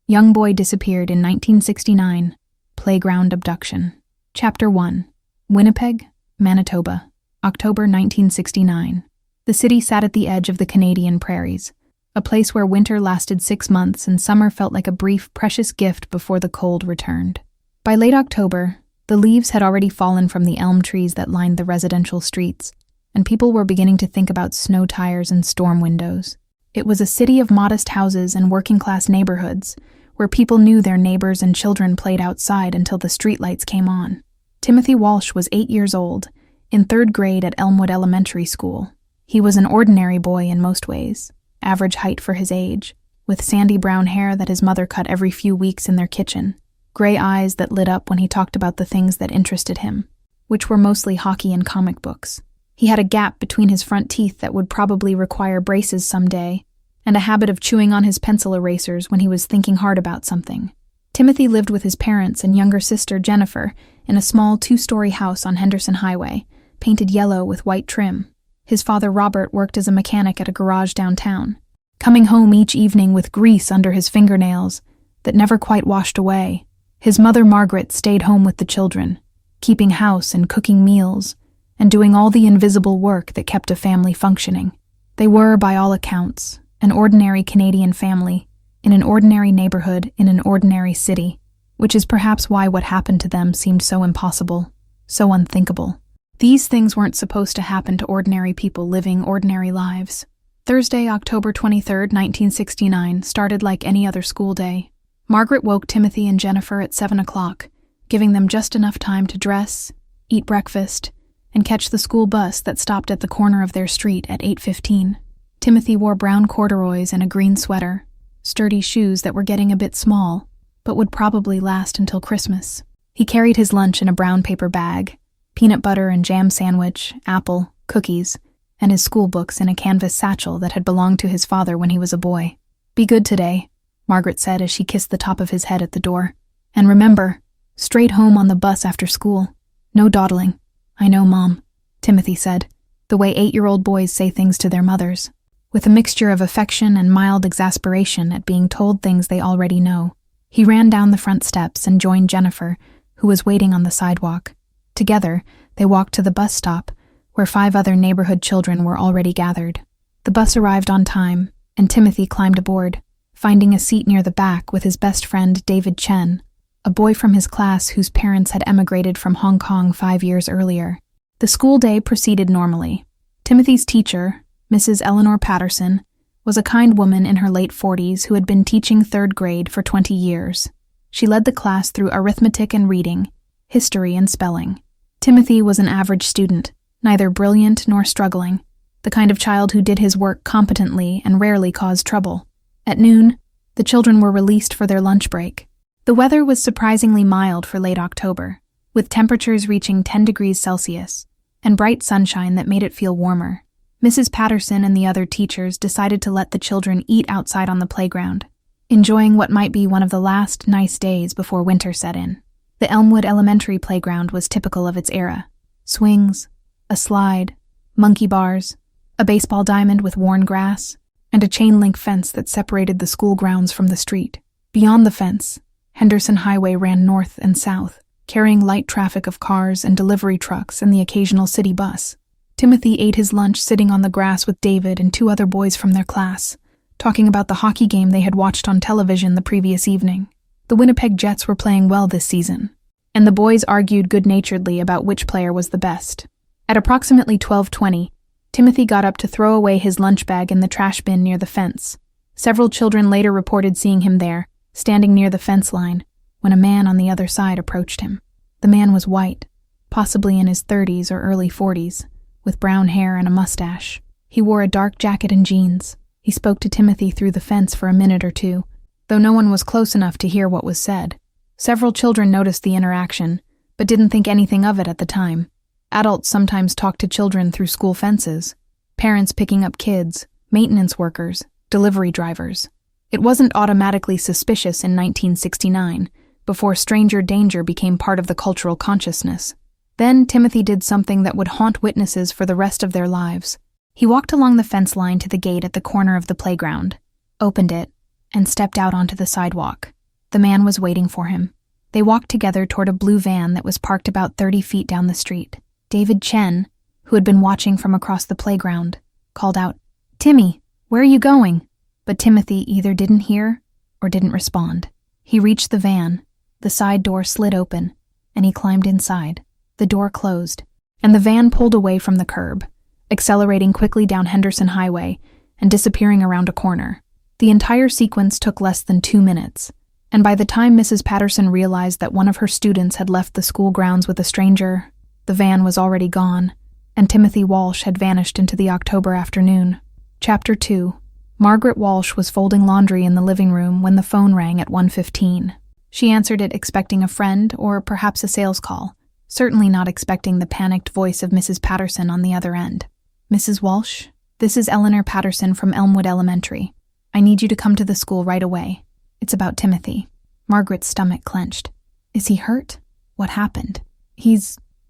Young boy disappeared in 1969. Playground abduction. Chapter 1. Winnipeg, Manitoba, October 1969. The city sat at the edge of the Canadian prairies, a place where winter lasted 6 months and summer felt like a brief, precious gift before the cold returned. By late October, the leaves had already fallen from the elm trees that lined the residential streets, and people were beginning to think about snow tires and storm windows. It was a city of modest houses and working-class neighborhoods, where people knew their neighbors and children played outside until the streetlights came on. Timothy Walsh was 8 years old, in 3rd grade at Elmwood Elementary School. He was an ordinary boy in most ways, average height for his age, with sandy brown hair that his mother cut every few weeks in their kitchen, gray eyes that lit up when he talked about the things that interested him, which were mostly hockey and comic books. He had a gap between his front teeth that would probably require braces someday, and a habit of chewing on his pencil erasers when he was thinking hard about something. Timothy lived with his parents and younger sister Jennifer in a small 2-story house on Henderson Highway, painted yellow with white trim. His father Robert worked as a mechanic at a garage downtown, coming home each evening with grease under his fingernails that never quite washed away. His mother Margaret stayed home with the children, keeping house and cooking meals, and doing all the invisible work that kept a family functioning. They were, by all accounts, an ordinary Canadian family, in an ordinary neighborhood in an ordinary city, which is perhaps why what happened to them seemed so impossible, so unthinkable. These things weren't supposed to happen to ordinary people living ordinary lives. Thursday, October 23, 1969, started like any other school day. Margaret woke Timothy and Jennifer at 7 o'clock, giving them just enough time to dress, eat breakfast, and catch the school bus that stopped at the corner of their street at 8:15. Timothy wore brown corduroys and a green sweater, sturdy shoes that were getting a bit small, but would probably last until Christmas. He carried his lunch in a brown paper bag, peanut butter and jam sandwich, apple, cookies, and his school books in a canvas satchel that had belonged to his father when he was a boy. "Be good today," Margaret said as she kissed the top of his head at the door. "And remember, straight home on the bus after school. No dawdling." "I know, Mom," Timothy said, the way 8-year-old boys say things to their mothers, with a mixture of affection and mild exasperation at being told things they already know. He ran down the front steps and joined Jennifer, who was waiting on the sidewalk. Together, they walked to the bus stop, where 5 other neighborhood children were already gathered. The bus arrived on time, and Timothy climbed aboard, finding a seat near the back with his best friend David Chen, a boy from his class whose parents had emigrated from Hong Kong 5 years earlier. The school day proceeded normally. Timothy's teacher, Mrs. Eleanor Patterson, was a kind woman in her late 40s who had been teaching 3rd grade for 20 years. She led the class through arithmetic and reading, history and spelling. Timothy was an average student, neither brilliant nor struggling, the kind of child who did his work competently and rarely caused trouble. At noon, the children were released for their lunch break. The weather was surprisingly mild for late October, with temperatures reaching 10 degrees Celsius, and bright sunshine that made it feel warmer. Mrs. Patterson and the other teachers decided to let the children eat outside on the playground, enjoying what might be one of the last nice days before winter set in. The Elmwood Elementary playground was typical of its era. Swings, a slide, monkey bars, a baseball diamond with worn grass, and a chain-link fence that separated the school grounds from the street. Beyond the fence, Henderson Highway ran north and south, carrying light traffic of cars and delivery trucks and the occasional city bus. Timothy ate his lunch sitting on the grass with David and 2 other boys from their class, talking about the hockey game they had watched on television the previous evening. The Winnipeg Jets were playing well this season, and the boys argued good-naturedly about which player was the best. At approximately 12:20, Timothy got up to throw away his lunch bag in the trash bin near the fence. Several children later reported seeing him there, standing near the fence line, when a man on the other side approached him. The man was white, possibly in his 30s or early 40s, with brown hair and a mustache. He wore a dark jacket and jeans. He spoke to Timothy through the fence for a minute or two, though no one was close enough to hear what was said. Several children noticed the interaction, but didn't think anything of it at the time. Adults sometimes talk to children through school fences, parents picking up kids, maintenance workers, delivery drivers. It wasn't automatically suspicious in 1969, before stranger danger became part of the cultural consciousness. Then Timothy did something that would haunt witnesses for the rest of their lives. He walked along the fence line to the gate at the corner of the playground, opened it, and stepped out onto the sidewalk. The man was waiting for him. They walked together toward a blue van that was parked about 30 feet down the street. David Chen, who had been watching from across the playground, called out, "Timmy, where are you going?" But Timothy either didn't hear or didn't respond. He reached the van, the side door slid open, and he climbed inside. The door closed, and the van pulled away from the curb, accelerating quickly down Henderson Highway and disappearing around a corner. The entire sequence took less than 2 minutes, and by the time Mrs. Patterson realized that one of her students had left the school grounds with a stranger, the van was already gone, and Timothy Walsh had vanished into the October afternoon. Chapter 2. Margaret Walsh was folding laundry in the living room when the phone rang at 1:15. She answered it expecting a friend or perhaps a sales call, certainly not expecting the panicked voice of Mrs. Patterson on the other end. "Mrs. Walsh, this is Eleanor Patterson from Elmwood Elementary. I need you to come to the school right away. It's about Timothy." Margaret's stomach clenched. "Is he hurt? What happened?"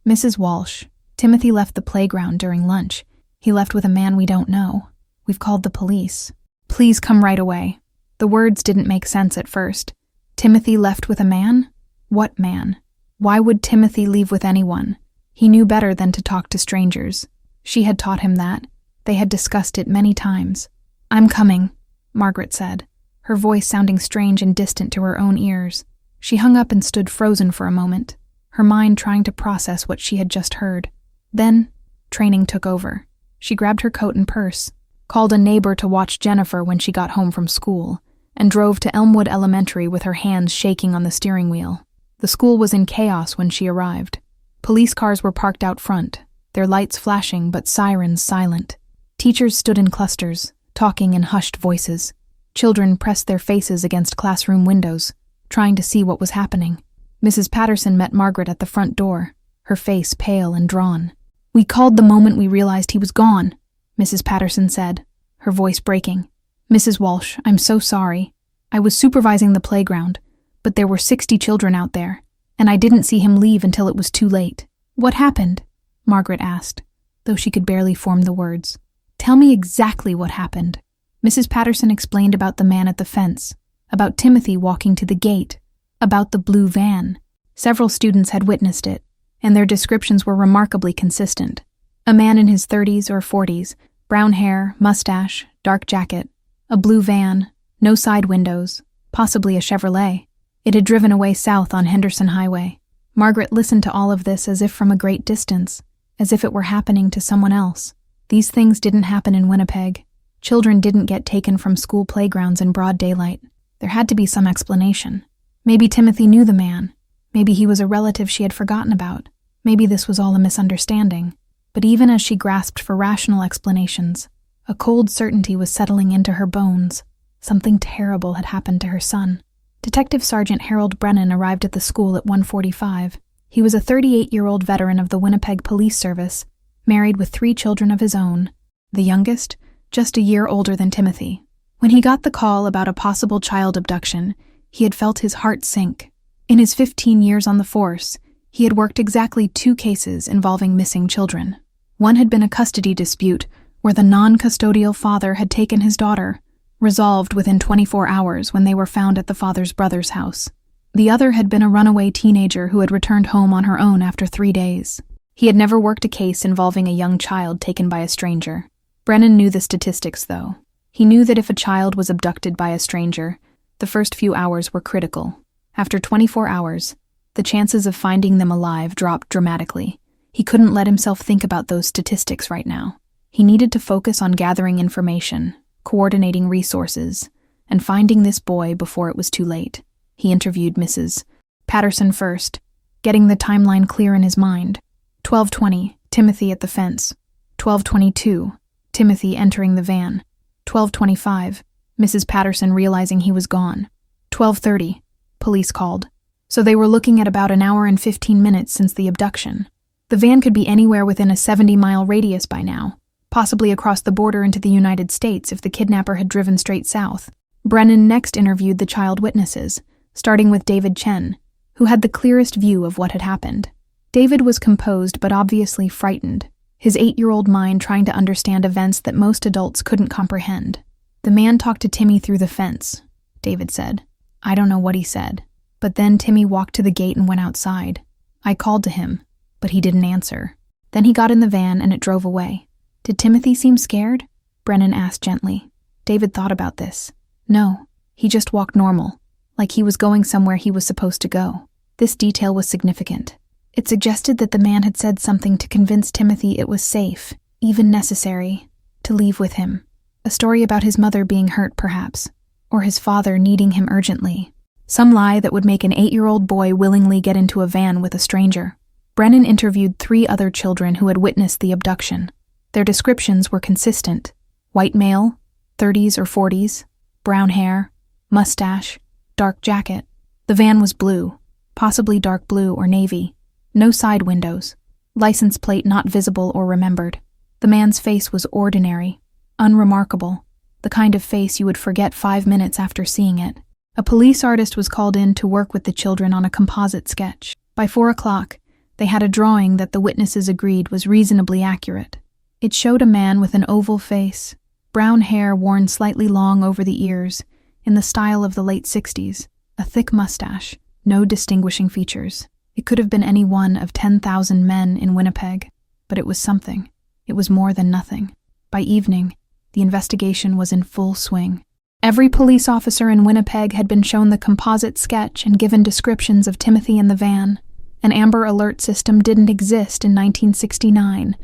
Mrs. Walsh, Timothy left the playground during lunch. He left with a man we don't know. We've called the police. Please come right away." The words didn't make sense at first. Timothy left with a man? What man? Why would Timothy leave with anyone? He knew better than to talk to strangers. She had taught him that. They had discussed it many times. "I'm coming," Margaret said, her voice sounding strange and distant to her own ears. She hung up and stood frozen for a moment, her mind trying to process what she had just heard. Then, training took over. She grabbed her coat and purse, called a neighbor to watch Jennifer when she got home from school, and drove to Elmwood Elementary with her hands shaking on the steering wheel. The school was in chaos when she arrived. Police cars were parked out front, their lights flashing but sirens silent. Teachers stood in clusters, talking in hushed voices. Children pressed their faces against classroom windows, trying to see what was happening. Mrs. Patterson met Margaret at the front door, her face pale and drawn. "We called the moment we realized he was gone," Mrs. Patterson said, her voice breaking. "Mrs. Walsh, I'm so sorry. I was supervising the playground, but there were 60 children out there, and I didn't see him leave until it was too late." "What happened?" Margaret asked, though she could barely form the words. "Tell me exactly what happened." Mrs. Patterson explained about the man at the fence, about Timothy walking to the gate, about the blue van. Several students had witnessed it, and their descriptions were remarkably consistent. A man in his 30s or 40s, brown hair, mustache, dark jacket, a blue van, no side windows, possibly a Chevrolet. It had driven away south on Henderson Highway. Margaret listened to all of this as if from a great distance, as if it were happening to someone else. These things didn't happen in Winnipeg. Children didn't get taken from school playgrounds in broad daylight. There had to be some explanation. Maybe Timothy knew the man. Maybe he was a relative she had forgotten about. Maybe this was all a misunderstanding. But even as she grasped for rational explanations, a cold certainty was settling into her bones. Something terrible had happened to her son. Detective Sergeant Harold Brennan arrived at the school at 1:45. He was a 38-year-old veteran of the Winnipeg Police Service, married with 3 children of his own, the youngest just a year older than Timothy. When he got the call about a possible child abduction, he had felt his heart sink. In his 15 years on the force, he had worked exactly 2 cases involving missing children. One had been a custody dispute where the non-custodial father had taken his daughter, resolved within 24 hours when they were found at the father's brother's house. The other had been a runaway teenager who had returned home on her own after 3 days. He had never worked a case involving a young child taken by a stranger. Brennan knew the statistics, though. He knew that if a child was abducted by a stranger, the first few hours were critical. After 24 hours, the chances of finding them alive dropped dramatically. He couldn't let himself think about those statistics right now. He needed to focus on gathering information, coordinating resources, and finding this boy before it was too late. He interviewed Mrs. Patterson first, getting the timeline clear in his mind. 12:20, Timothy at the fence. 12:22, Timothy entering the van. 12:25, Mrs. Patterson realizing he was gone. 12:30, police called. So they were looking at about an hour and 15 minutes since the abduction. The van could be anywhere within a 70-mile radius by now, possibly across the border into the United States if the kidnapper had driven straight south. Brennan next interviewed the child witnesses, starting with David Chen, who had the clearest view of what had happened. David was composed but obviously frightened, his 8-year-old mind trying to understand events that most adults couldn't comprehend. "The man talked to Timmy through the fence," David said. I don't know what he said. But then Timmy walked to the gate and went outside. I called to him, but he didn't answer. Then he got in the van and it drove away. Did Timothy seem scared? Brennan asked gently. David thought about this. No, he just walked normal, like he was going somewhere he was supposed to go. This detail was significant. It suggested that the man had said something to convince Timothy it was safe, even necessary, to leave with him. A story about his mother being hurt, perhaps, or his father needing him urgently. Some lie that would make an 8-year-old boy willingly get into a van with a stranger. Brennan interviewed 3 other children who had witnessed the abduction. Their descriptions were consistent. White male, 30s or 40s, brown hair, mustache, dark jacket. The van was blue, possibly dark blue or navy. No side windows. License plate not visible or remembered. The man's face was ordinary, unremarkable, the kind of face you would forget 5 minutes after seeing it. A police artist was called in to work with the children on a composite sketch. By 4 o'clock, they had a drawing that the witnesses agreed was reasonably accurate. It showed a man with an oval face, brown hair worn slightly long over the ears, in the style of the late 60s, a thick mustache, no distinguishing features. It could have been any one of 10,000 men in Winnipeg, but it was something. It was more than nothing. By evening, the investigation was in full swing. Every police officer in Winnipeg had been shown the composite sketch and given descriptions of Timothy in the van. An Amber Alert system didn't exist in 1969,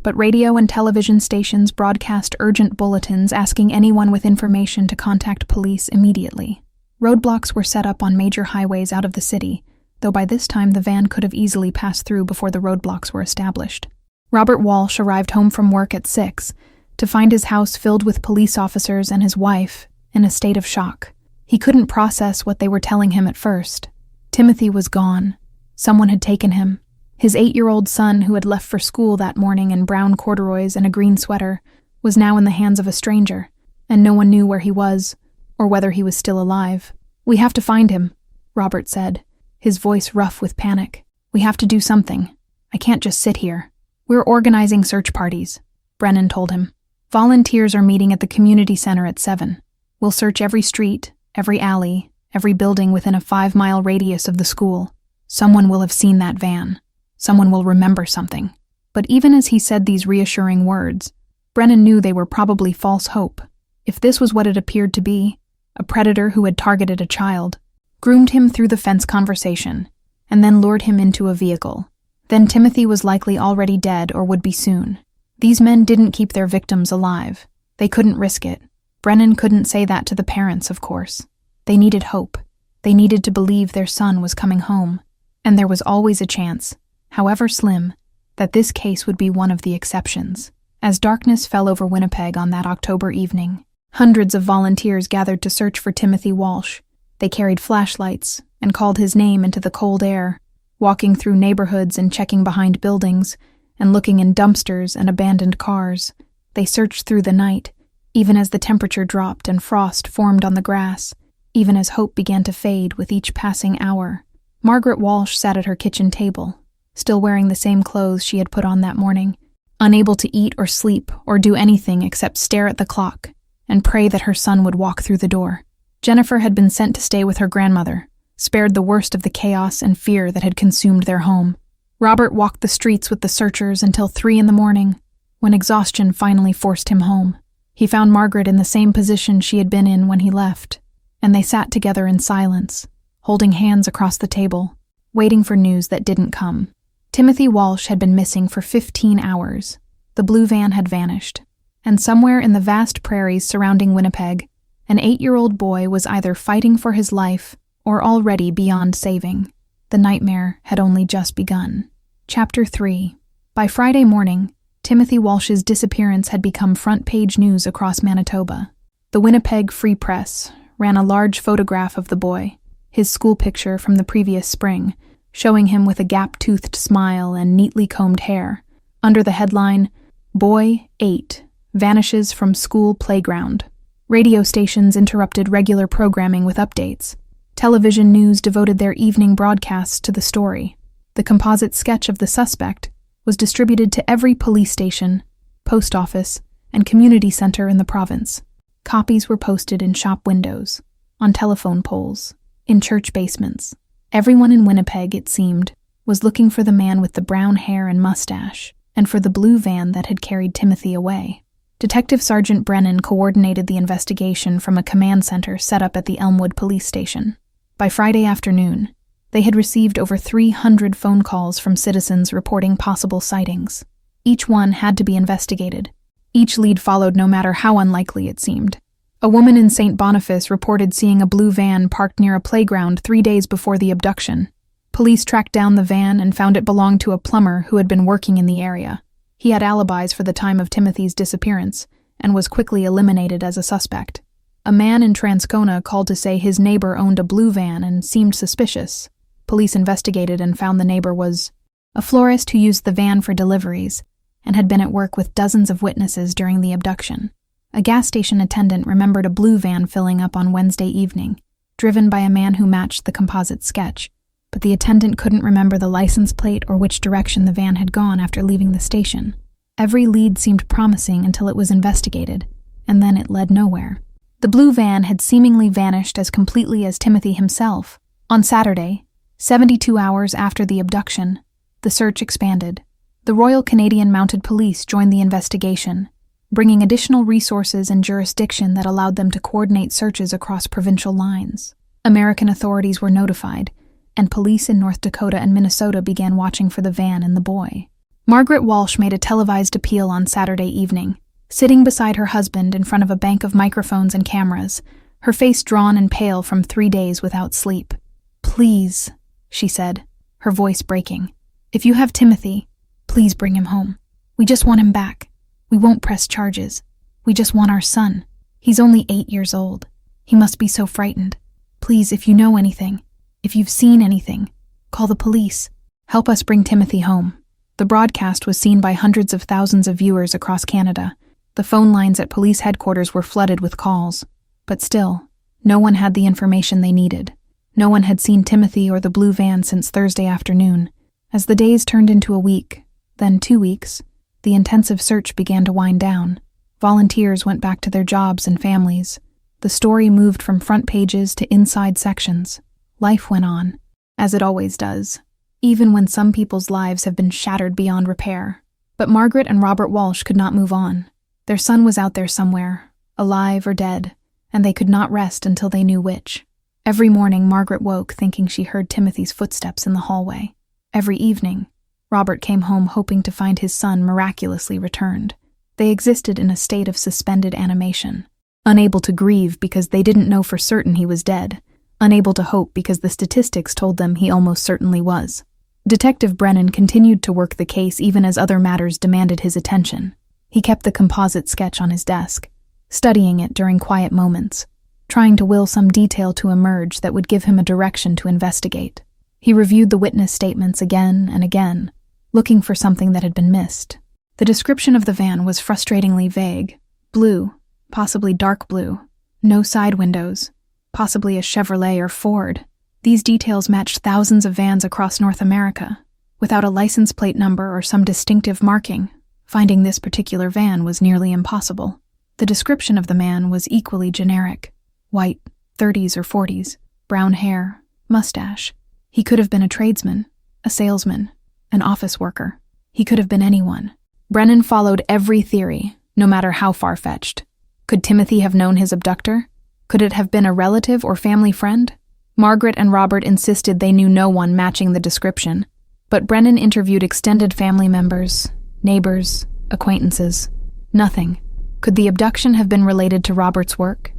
but radio and television stations broadcast urgent bulletins asking anyone with information to contact police immediately. Roadblocks were set up on major highways out of the city, though by this time the van could have easily passed through before the roadblocks were established. Robert Walsh arrived home from work at 6 to find his house filled with police officers and his wife in a state of shock. He couldn't process what they were telling him at first. Timothy was gone. Someone had taken him. His 8-year-old son, who had left for school that morning in brown corduroys and a green sweater, was now in the hands of a stranger, and no one knew where he was, or whether he was still alive. "We have to find him," Robert said, his voice rough with panic. "We have to do something. I can't just sit here." "We're organizing search parties," Brennan told him. "Volunteers are meeting at the community center at 7. We'll search every street, every alley, every building within a 5-mile radius of the school. Someone will have seen that van. Someone will remember something." But even as he said these reassuring words, Brennan knew they were probably false hope. If this was what it appeared to be, a predator who had targeted a child, groomed him through the fence conversation, and then lured him into a vehicle, then Timothy was likely already dead or would be soon. These men didn't keep their victims alive. They couldn't risk it. Brennan couldn't say that to the parents, of course. They needed hope. They needed to believe their son was coming home. And there was always a chance, however slim, that this case would be one of the exceptions. As darkness fell over Winnipeg on that October evening, hundreds of volunteers gathered to search for Timothy Walsh. They carried flashlights and called his name into the cold air, walking through neighborhoods and checking behind buildings and looking in dumpsters and abandoned cars. They searched through the night, even as the temperature dropped and frost formed on the grass, even as hope began to fade with each passing hour. Margaret Walsh sat at her kitchen table, still wearing the same clothes she had put on that morning, unable to eat or sleep or do anything except stare at the clock and pray that her son would walk through the door. Jennifer had been sent to stay with her grandmother, spared the worst of the chaos and fear that had consumed their home. Robert walked the streets with the searchers until 3 in the morning, when exhaustion finally forced him home. He found Margaret in the same position she had been in when he left, and they sat together in silence, holding hands across the table, waiting for news that didn't come. Timothy Walsh had been missing for 15 hours. The blue van had vanished, and somewhere in the vast prairies surrounding Winnipeg, an 8-year-old boy was either fighting for his life or already beyond saving. The nightmare had only just begun. Chapter 3. By Friday morning, Timothy Walsh's disappearance had become front-page news across Manitoba. The Winnipeg Free Press ran a large photograph of the boy, his school picture from the previous spring, showing him with a gap-toothed smile and neatly combed hair. Under the headline, "Boy 8 Vanishes from School Playground." Radio stations interrupted regular programming with updates. Television news devoted their evening broadcasts to the story. The composite sketch of the suspect was distributed to every police station, post office, and community center in the province. Copies were posted in shop windows, on telephone poles, in church basements. Everyone in Winnipeg, it seemed, was looking for the man with the brown hair and mustache, and for the blue van that had carried Timothy away. Detective Sergeant Brennan coordinated the investigation from a command center set up at the Elmwood police station. By Friday afternoon, they had received over 300 phone calls from citizens reporting possible sightings. Each one had to be investigated. Each lead followed no matter how unlikely it seemed. A woman in St. Boniface reported seeing a blue van parked near a playground 3 days before the abduction. Police tracked down the van and found it belonged to a plumber who had been working in the area. He had alibis for the time of Timothy's disappearance and was quickly eliminated as a suspect. A man in Transcona called to say his neighbor owned a blue van and seemed suspicious. Police investigated and found the neighbor was a florist who used the van for deliveries and had been at work with dozens of witnesses during the abduction. A gas station attendant remembered a blue van filling up on Wednesday evening, driven by a man who matched the composite sketch, but the attendant couldn't remember the license plate or which direction the van had gone after leaving the station. Every lead seemed promising until it was investigated, and then it led nowhere. The blue van had seemingly vanished as completely as Timothy himself. On Saturday, 72 hours after the abduction, the search expanded. The Royal Canadian Mounted Police joined the investigation, bringing additional resources and jurisdiction that allowed them to coordinate searches across provincial lines. American authorities were notified, and police in North Dakota and Minnesota began watching for the van and the boy. Margaret Walsh made a televised appeal on Saturday evening, sitting beside her husband in front of a bank of microphones and cameras, her face drawn and pale from 3 days without sleep. "Please," she said, her voice breaking. "If you have Timothy, please bring him home. We just want him back. We won't press charges. We just want our son. He's only 8 years old. He must be so frightened. Please, if you know anything, if you've seen anything, call the police. Help us bring Timothy home." The broadcast was seen by hundreds of thousands of viewers across Canada. The phone lines at police headquarters were flooded with calls. But still, no one had the information they needed. No one had seen Timothy or the blue van since Thursday afternoon. As the days turned into a week, then 2 weeks, the intensive search began to wind down. Volunteers went back to their jobs and families. The story moved from front pages to inside sections. Life went on, as it always does, even when some people's lives have been shattered beyond repair. But Margaret and Robert Walsh could not move on. Their son was out there somewhere, alive or dead, and they could not rest until they knew which. Every morning, Margaret woke thinking she heard Timothy's footsteps in the hallway. Every evening, Robert came home hoping to find his son miraculously returned. They existed in a state of suspended animation, unable to grieve because they didn't know for certain he was dead, unable to hope because the statistics told them he almost certainly was. Detective Brennan continued to work the case even as other matters demanded his attention. He kept the composite sketch on his desk, studying it during quiet moments, trying to will some detail to emerge that would give him a direction to investigate. He reviewed the witness statements again and again, looking for something that had been missed. The description of the van was frustratingly vague. Blue, possibly dark blue, no side windows, possibly a Chevrolet or Ford. These details matched thousands of vans across North America. Without a license plate number or some distinctive marking, finding this particular van was nearly impossible. The description of the man was equally generic. White, 30s or 40s, brown hair, mustache. He could have been a tradesman, a salesman, an office worker. He could have been anyone. Brennan followed every theory, no matter how far-fetched. Could Timothy have known his abductor? Could it have been a relative or family friend? Margaret and Robert insisted they knew no one matching the description, but Brennan interviewed extended family members, neighbors, acquaintances. Nothing. Could the abduction have been related to Robert's work?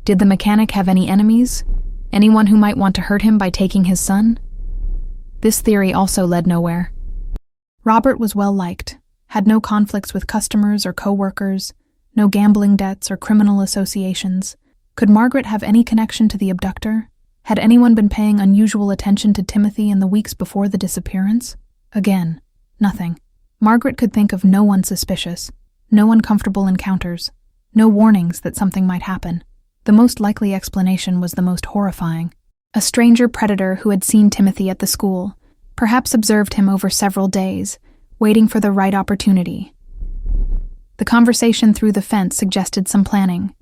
Did the mechanic have any enemies? Anyone who might want to hurt him by taking his son? This theory also led nowhere. Robert was well-liked, had no conflicts with customers or co-workers, no gambling debts or criminal associations. Could Margaret have any connection to the abductor? Had anyone been paying unusual attention to Timothy in the weeks before the disappearance? Again, nothing. Margaret could think of no one suspicious, no uncomfortable encounters, no warnings that something might happen. The most likely explanation was the most horrifying. A stranger predator who had seen Timothy at the school, perhaps observed him over several days, waiting for the right opportunity. The conversation through the fence suggested some planning.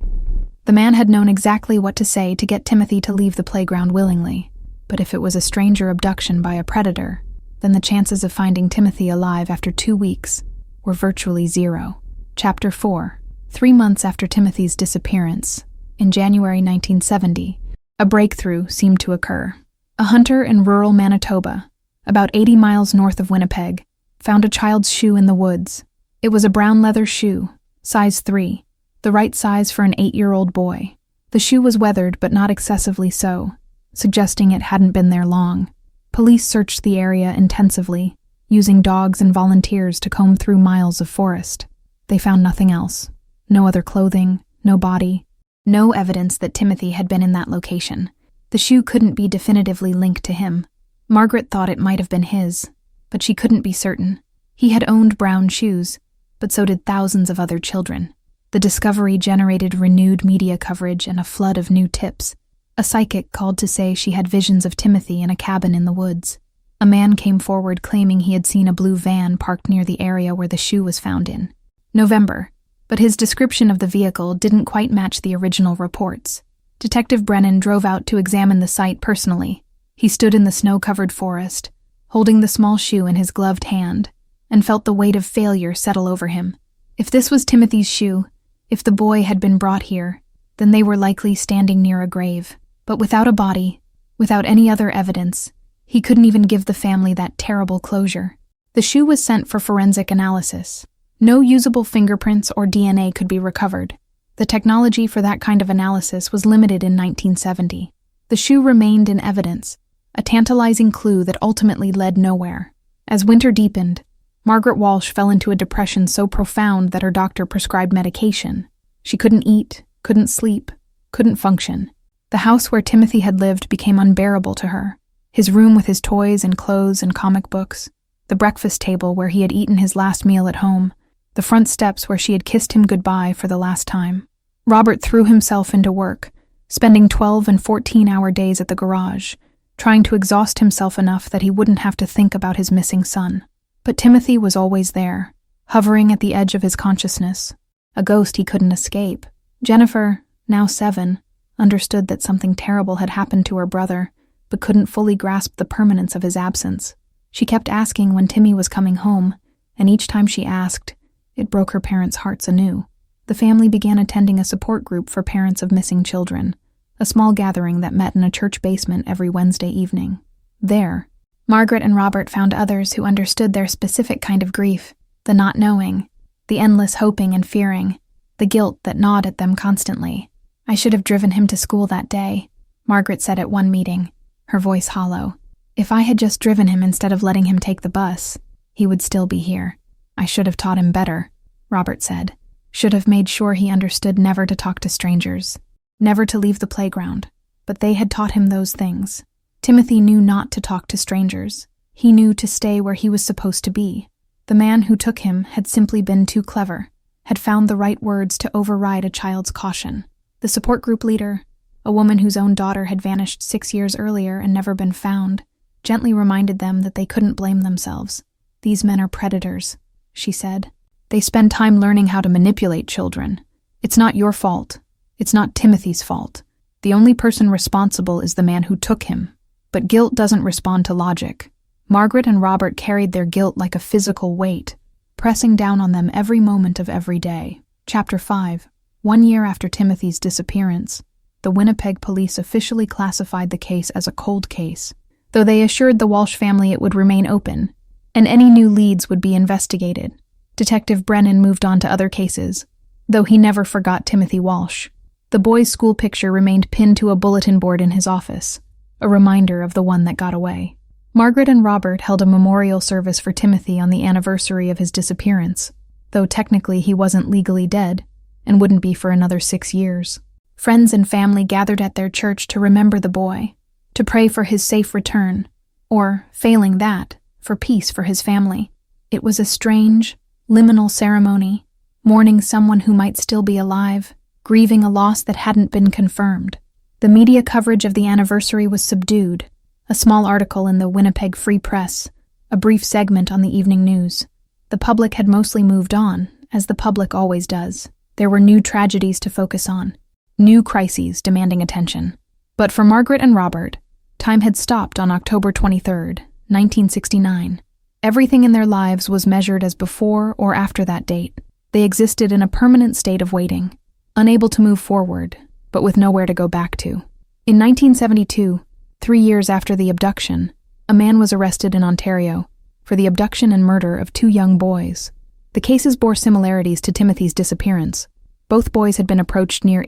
The man had known exactly what to say to get Timothy to leave the playground willingly, but if it was a stranger abduction by a predator, then the chances of finding Timothy alive after 2 weeks were virtually zero. Chapter 4. 3 months after Timothy's disappearance, in January 1970, a breakthrough seemed to occur. A hunter in rural Manitoba, about 80 miles north of Winnipeg, found a child's shoe in the woods. It was a brown leather shoe, size 3, the right size for an 8-year-old boy. The shoe was weathered but not excessively so, suggesting it hadn't been there long. Police searched the area intensively, using dogs and volunteers to comb through miles of forest. They found nothing else. No other clothing, no body, no evidence that Timothy had been in that location. The shoe couldn't be definitively linked to him. Margaret thought it might have been his, but she couldn't be certain. He had owned brown shoes, but so did thousands of other children. The discovery generated renewed media coverage and a flood of new tips. A psychic called to say she had visions of Timothy in a cabin in the woods. A man came forward claiming he had seen a blue van parked near the area where the shoe was found in November, but his description of the vehicle didn't quite match the original reports. Detective Brennan drove out to examine the site personally. He stood in the snow-covered forest, holding the small shoe in his gloved hand, and felt the weight of failure settle over him. If this was Timothy's shoe, if the boy had been brought here, then they were likely standing near a grave. But without a body, without any other evidence, he couldn't even give the family that terrible closure. The shoe was sent for forensic analysis. No usable fingerprints or DNA could be recovered. The technology for that kind of analysis was limited in 1970. The shoe remained in evidence, a tantalizing clue that ultimately led nowhere. As winter deepened, Margaret Walsh fell into a depression so profound that her doctor prescribed medication. She couldn't eat, couldn't sleep, couldn't function. The house where Timothy had lived became unbearable to her. His room with his toys and clothes and comic books, the breakfast table where he had eaten his last meal at home, the front steps where she had kissed him goodbye for the last time. Robert threw himself into work, spending 12 and 14-hour days at the garage, trying to exhaust himself enough that he wouldn't have to think about his missing son. But Timothy was always there, hovering at the edge of his consciousness, a ghost he couldn't escape. Jennifer, now 7, understood that something terrible had happened to her brother, but couldn't fully grasp the permanence of his absence. She kept asking when Timmy was coming home, and each time she asked, it broke her parents' hearts anew. The family began attending a support group for parents of missing children, a small gathering that met in a church basement every Wednesday evening. There, Margaret and Robert found others who understood their specific kind of grief, the not knowing, the endless hoping and fearing, the guilt that gnawed at them constantly. I should have driven him to school that day, Margaret said at one meeting, her voice hollow. If I had just driven him instead of letting him take the bus, he would still be here. I should have taught him better, Robert said. Should have made sure he understood never to talk to strangers, never to leave the playground, but they had taught him those things. Timothy knew not to talk to strangers. He knew to stay where he was supposed to be. The man who took him had simply been too clever, had found the right words to override a child's caution. The support group leader, a woman whose own daughter had vanished 6 years earlier and never been found, gently reminded them that they couldn't blame themselves. These men are predators, she said. They spend time learning how to manipulate children. It's not your fault. It's not Timothy's fault. The only person responsible is the man who took him. But guilt doesn't respond to logic. Margaret and Robert carried their guilt like a physical weight, pressing down on them every moment of every day. Chapter 5. 1 year after Timothy's disappearance, the Winnipeg police officially classified the case as a cold case, though they assured the Walsh family it would remain open, and any new leads would be investigated. Detective Brennan moved on to other cases, though he never forgot Timothy Walsh. The boy's school picture remained pinned to a bulletin board in his office, a reminder of the one that got away. Margaret and Robert held a memorial service for Timothy on the anniversary of his disappearance, though technically he wasn't legally dead, and wouldn't be for another 6 years. Friends and family gathered at their church to remember the boy, to pray for his safe return, or, failing that, for peace for his family. It was a strange, liminal ceremony, mourning someone who might still be alive, grieving a loss that hadn't been confirmed. The media coverage of the anniversary was subdued, a small article in the Winnipeg Free Press, a brief segment on the evening news. The public had mostly moved on, as the public always does. There were new tragedies to focus on. new crises demanding attention. But for Margaret and Robert, time had stopped on October 23rd, 1969. Everything in their lives was measured as before or after that date. They existed in a permanent state of waiting, unable to move forward, but with nowhere to go back to. In 1972, 3 years after the abduction, a man was arrested in Ontario for the abduction and murder of 2 young boys. The cases bore similarities to Timothy's disappearance. Both boys had been approached near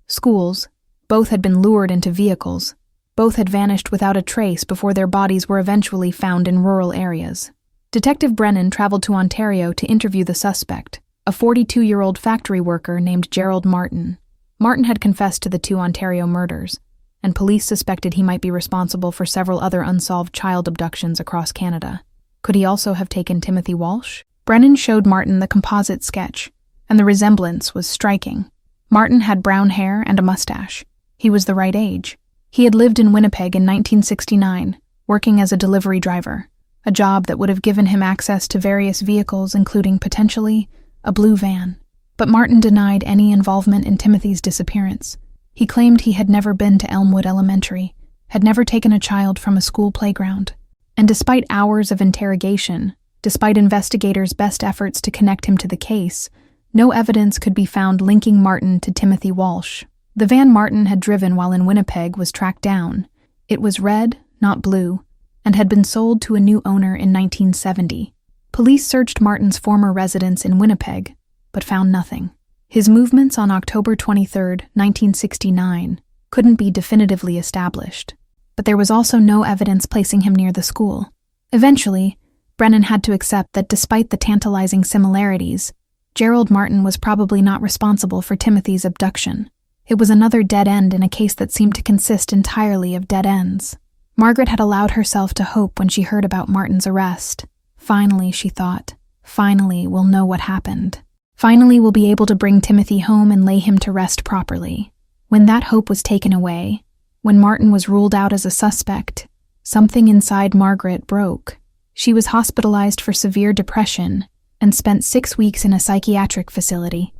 schools, both had been lured into vehicles, both had vanished without a trace before their bodies were eventually found in rural areas. Detective Brennan traveled to Ontario to interview the suspect, a 42-year-old factory worker named Gerald Martin. Martin had confessed to the 2 Ontario murders, and police suspected he might be responsible for several other unsolved child abductions across Canada. Could he also have taken Timothy Walsh? Brennan showed Martin the composite sketch, and the resemblance was striking. Martin had brown hair and a mustache. He was the right age. He had lived in Winnipeg in 1969, working as a delivery driver, a job that would have given him access to various vehicles, including potentially a blue van. But Martin denied any involvement in Timothy's disappearance. He claimed he had never been to Elmwood Elementary, had never taken a child from a school playground. And despite hours of interrogation, despite investigators' best efforts to connect him to the case, no evidence could be found linking Martin to Timothy Walsh. The van Martin had driven while in Winnipeg was tracked down. It was red, not blue, and had been sold to a new owner in 1970. Police searched Martin's former residence in Winnipeg, but found nothing. His movements on October 23, 1969, couldn't be definitively established, but there was also no evidence placing him near the school. Eventually, Brennan had to accept that despite the tantalizing similarities, Gerald Martin was probably not responsible for Timothy's abduction. It was another dead end in a case that seemed to consist entirely of dead ends. Margaret had allowed herself to hope when she heard about Martin's arrest. Finally, she thought, finally we'll know what happened. Finally we'll be able to bring Timothy home and lay him to rest properly. When that hope was taken away, when Martin was ruled out as a suspect, something inside Margaret broke. She was hospitalized for severe depression and spent 6 weeks in a psychiatric facility,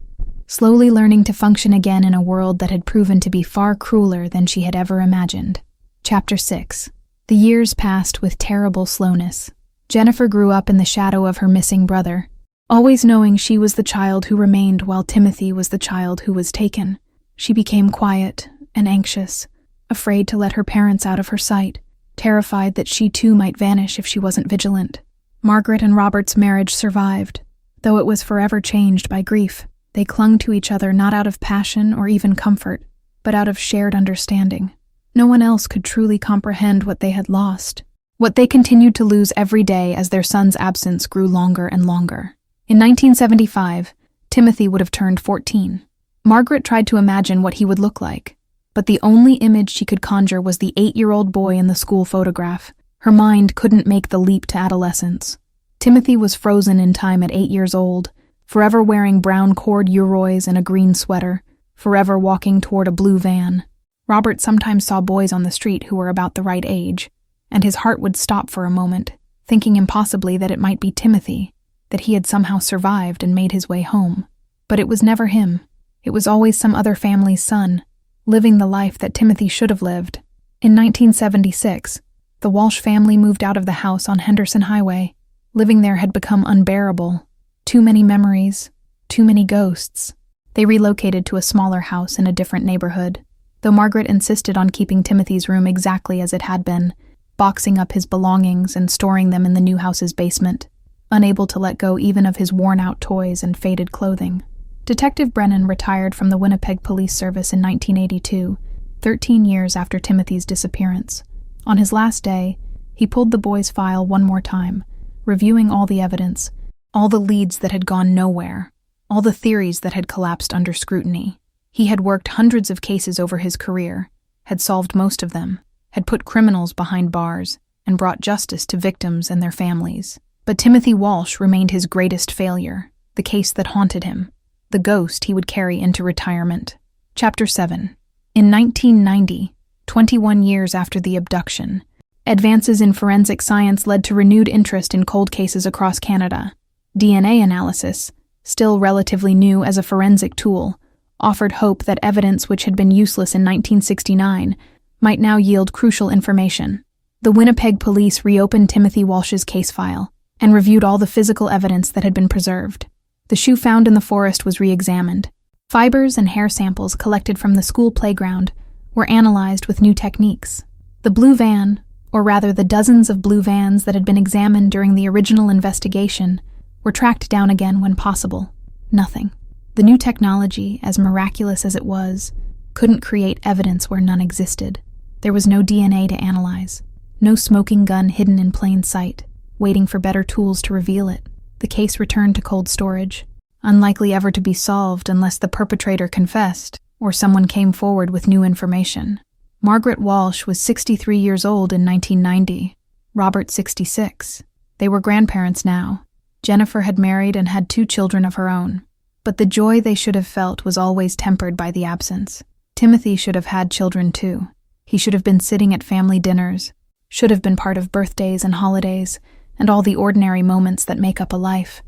slowly learning to function again in a world that had proven to be far crueler than she had ever imagined. Chapter 6. The years passed with terrible slowness. Jennifer grew up in the shadow of her missing brother, always knowing she was the child who remained while Timothy was the child who was taken. She became quiet and anxious, afraid to let her parents out of her sight, terrified that she too might vanish if she wasn't vigilant. Margaret and Robert's marriage survived, though it was forever changed by grief. They clung to each other not out of passion or even comfort, but out of shared understanding. No one else could truly comprehend what they had lost, what they continued to lose every day as their son's absence grew longer and longer. In 1975, Timothy would have turned 14. Margaret tried to imagine what he would look like, but the only image she could conjure was the 8-year-old boy in the school photograph. Her mind couldn't make the leap to adolescence. Timothy was frozen in time at 8 years old, forever wearing brown corduroys and a green sweater, forever walking toward a blue van. Robert sometimes saw boys on the street who were about the right age, and his heart would stop for a moment, thinking impossibly that it might be Timothy, that he had somehow survived and made his way home. But it was never him. It was always some other family's son, living the life that Timothy should have lived. In 1976, the Walsh family moved out of the house on Henderson Highway. Living there had become unbearable. Too many memories, too many ghosts. They relocated to a smaller house in a different neighborhood, though Margaret insisted on keeping Timothy's room exactly as it had been, boxing up his belongings and storing them in the new house's basement, unable to let go even of his worn-out toys and faded clothing. Detective Brennan retired from the Winnipeg Police Service in 1982, 13 years after Timothy's disappearance. On his last day, he pulled the boy's file one more time, reviewing all the evidence, all the leads that had gone nowhere, all the theories that had collapsed under scrutiny. He had worked hundreds of cases over his career, had solved most of them, had put criminals behind bars, and brought justice to victims and their families. But Timothy Walsh remained his greatest failure, the case that haunted him, the ghost he would carry into retirement. Chapter 7. In 1990, 21 years after the abduction, advances in forensic science led to renewed interest in cold cases across Canada. DNA analysis, still relatively new as a forensic tool, offered hope that evidence which had been useless in 1969 might now yield crucial information. The Winnipeg police reopened Timothy Walsh's case file and reviewed all the physical evidence that had been preserved. The shoe found in the forest was re-examined. Fibers and hair samples collected from the school playground were analyzed with new techniques. The blue van, or rather the dozens of blue vans that had been examined during the original investigation, were tracked down again when possible. Nothing. The new technology, as miraculous as it was, couldn't create evidence where none existed. There was no DNA to analyze, no smoking gun hidden in plain sight, waiting for better tools to reveal it. The case returned to cold storage, unlikely ever to be solved unless the perpetrator confessed or someone came forward with new information. Margaret Walsh was 63 years old in 1990, Robert 66. They were grandparents now. Jennifer had married and had 2 children of her own. But the joy they should have felt was always tempered by the absence. Timothy should have had children too. He should have been sitting at family dinners, should have been part of birthdays and holidays, and all the ordinary moments that make up a life.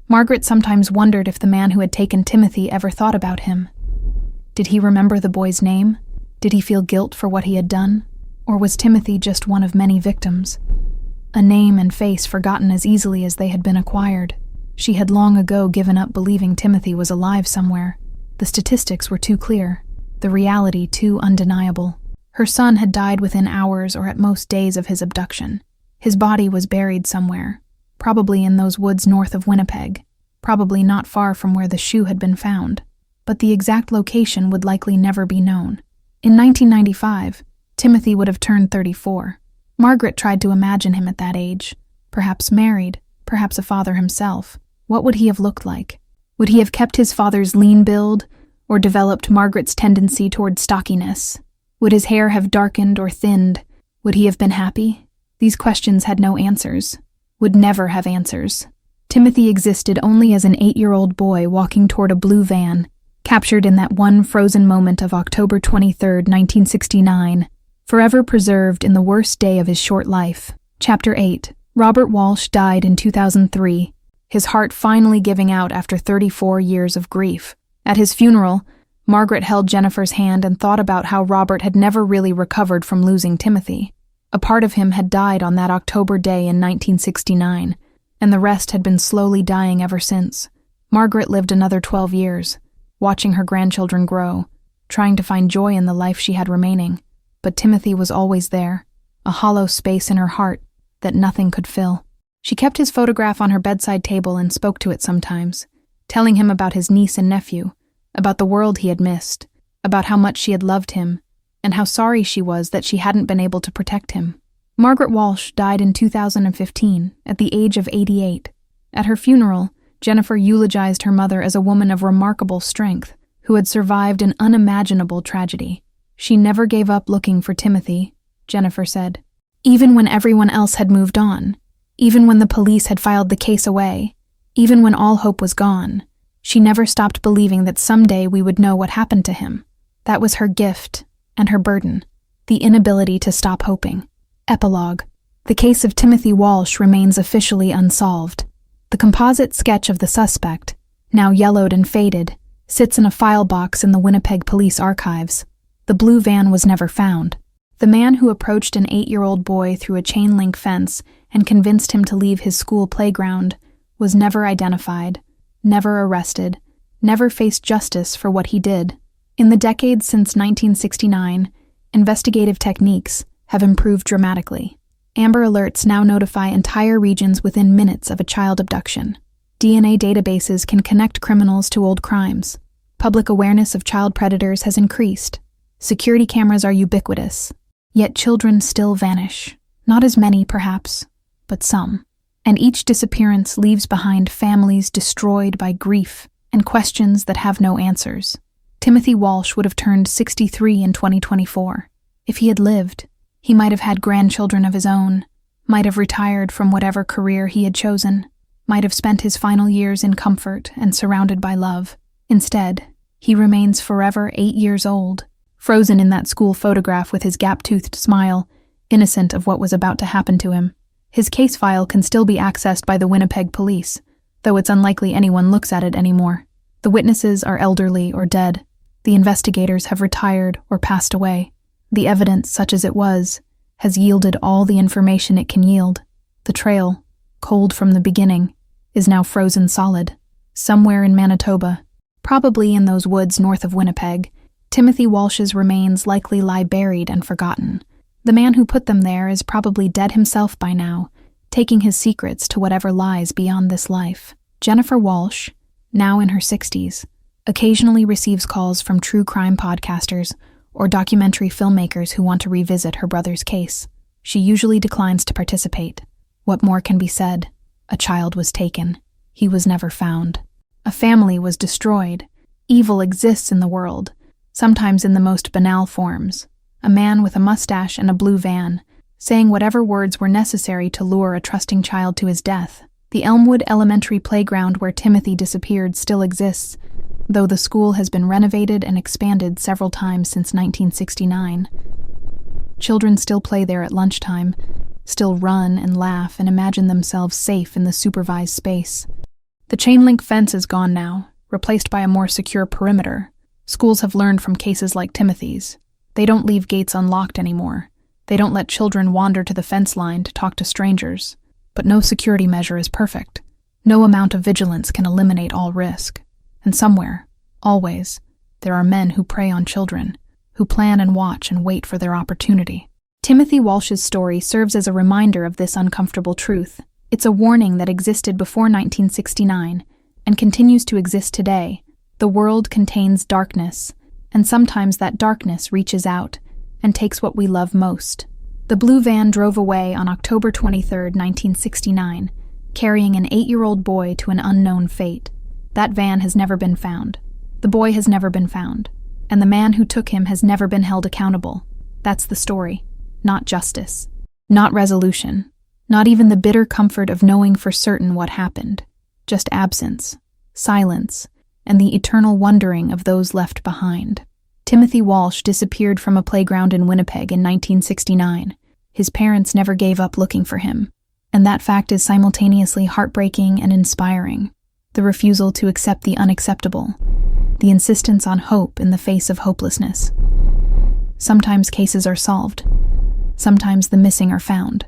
Margaret sometimes wondered if the man who had taken Timothy ever thought about him. Did he remember the boy's name? Did he feel guilt for what he had done? Or was Timothy just one of many victims? A name and face forgotten as easily as they had been acquired. She had long ago given up believing Timothy was alive somewhere. The statistics were too clear, the reality too undeniable. Her son had died within hours or at most days of his abduction. His body was buried somewhere, probably in those woods north of Winnipeg, probably not far from where the shoe had been found. But the exact location would likely never be known. In 1995, Timothy would have turned 34. Margaret tried to imagine him at that age, perhaps married, perhaps a father himself. What would he have looked like? Would he have kept his father's lean build, or developed Margaret's tendency toward stockiness? Would his hair have darkened or thinned? Would he have been happy? These questions had no answers, would never have answers. Timothy existed only as an 8-year-old boy walking toward a blue van, captured in that one frozen moment of October 23, 1969, forever preserved in the worst day of his short life. Chapter 8. Robert Walsh died in 2003, his heart finally giving out after 34 years of grief. At his funeral, Margaret held Jennifer's hand and thought about how Robert had never really recovered from losing Timothy. A part of him had died on that October day in 1969, and the rest had been slowly dying ever since. Margaret lived another 12 years, watching her grandchildren grow, trying to find joy in the life she had remaining. But Timothy was always there, a hollow space in her heart that nothing could fill. She kept his photograph on her bedside table and spoke to it sometimes, telling him about his niece and nephew, about the world he had missed, about how much she had loved him, and how sorry she was that she hadn't been able to protect him. Margaret Walsh died in 2015, at the age of 88. At her funeral, Jennifer eulogized her mother as a woman of remarkable strength, who had survived an unimaginable tragedy. She never gave up looking for Timothy, Jennifer said. Even when everyone else had moved on, even when the police had filed the case away, even when all hope was gone, she never stopped believing that someday we would know what happened to him. That was her gift and her burden, the inability to stop hoping. Epilogue. The case of Timothy Walsh remains officially unsolved. The composite sketch of the suspect, now yellowed and faded, sits in a file box in the Winnipeg Police Archives. The blue van was never found. The man who approached an 8-year-old boy through a chain-link fence and convinced him to leave his school playground was never identified, never arrested, never faced justice for what he did. In the decades since 1969, investigative techniques have improved dramatically. Amber Alerts now notify entire regions within minutes of a child abduction. DNA databases can connect criminals to old crimes. Public awareness of child predators has increased. Security cameras are ubiquitous. Yet children still vanish. Not as many, perhaps, but some. And each disappearance leaves behind families destroyed by grief and questions that have no answers. Timothy Walsh would have turned 63 in 2024. If he had lived, he might have had grandchildren of his own, might have retired from whatever career he had chosen, might have spent his final years in comfort and surrounded by love. Instead, he remains forever 8 years old, frozen in that school photograph with his gap-toothed smile, innocent of what was about to happen to him. His case file can still be accessed by the Winnipeg police, though it's unlikely anyone looks at it anymore. The witnesses are elderly or dead. The investigators have retired or passed away. The evidence, such as it was, has yielded all the information it can yield. The trail, cold from the beginning, is now frozen solid. Somewhere in Manitoba, probably in those woods north of Winnipeg, Timothy Walsh's remains likely lie buried and forgotten. The man who put them there is probably dead himself by now, taking his secrets to whatever lies beyond this life. Jennifer Walsh, now in her 60s, occasionally receives calls from true crime podcasters or documentary filmmakers who want to revisit her brother's case. She usually declines to participate. What more can be said? A child was taken. He was never found. A family was destroyed. Evil exists in the world, sometimes in the most banal forms. A man with a mustache and a blue van, saying whatever words were necessary to lure a trusting child to his death. The Elmwood Elementary playground where Timothy disappeared still exists, though the school has been renovated and expanded several times since 1969. Children still play there at lunchtime, still run and laugh and imagine themselves safe in the supervised space. The chain-link fence is gone now, replaced by a more secure perimeter. Schools have learned from cases like Timothy's. They don't leave gates unlocked anymore. They don't let children wander to the fence line to talk to strangers. But no security measure is perfect. No amount of vigilance can eliminate all risk. And somewhere, always, there are men who prey on children, who plan and watch and wait for their opportunity. Timothy Walsh's story serves as a reminder of this uncomfortable truth. It's a warning that existed before 1969 and continues to exist today. The world contains darkness, and sometimes that darkness reaches out and takes what we love most. The blue van drove away on October 23, 1969, carrying an 8-year-old boy to an unknown fate. That van has never been found. The boy has never been found. And the man who took him has never been held accountable. That's the story. Not justice. Not resolution. Not even the bitter comfort of knowing for certain what happened. Just absence, silence, and the eternal wondering of those left behind. Timothy Walsh disappeared from a playground in Winnipeg in 1969. His parents never gave up looking for him, and that fact is simultaneously heartbreaking and inspiring. The refusal to accept the unacceptable, the insistence on hope in the face of hopelessness. Sometimes cases are solved. Sometimes the missing are found.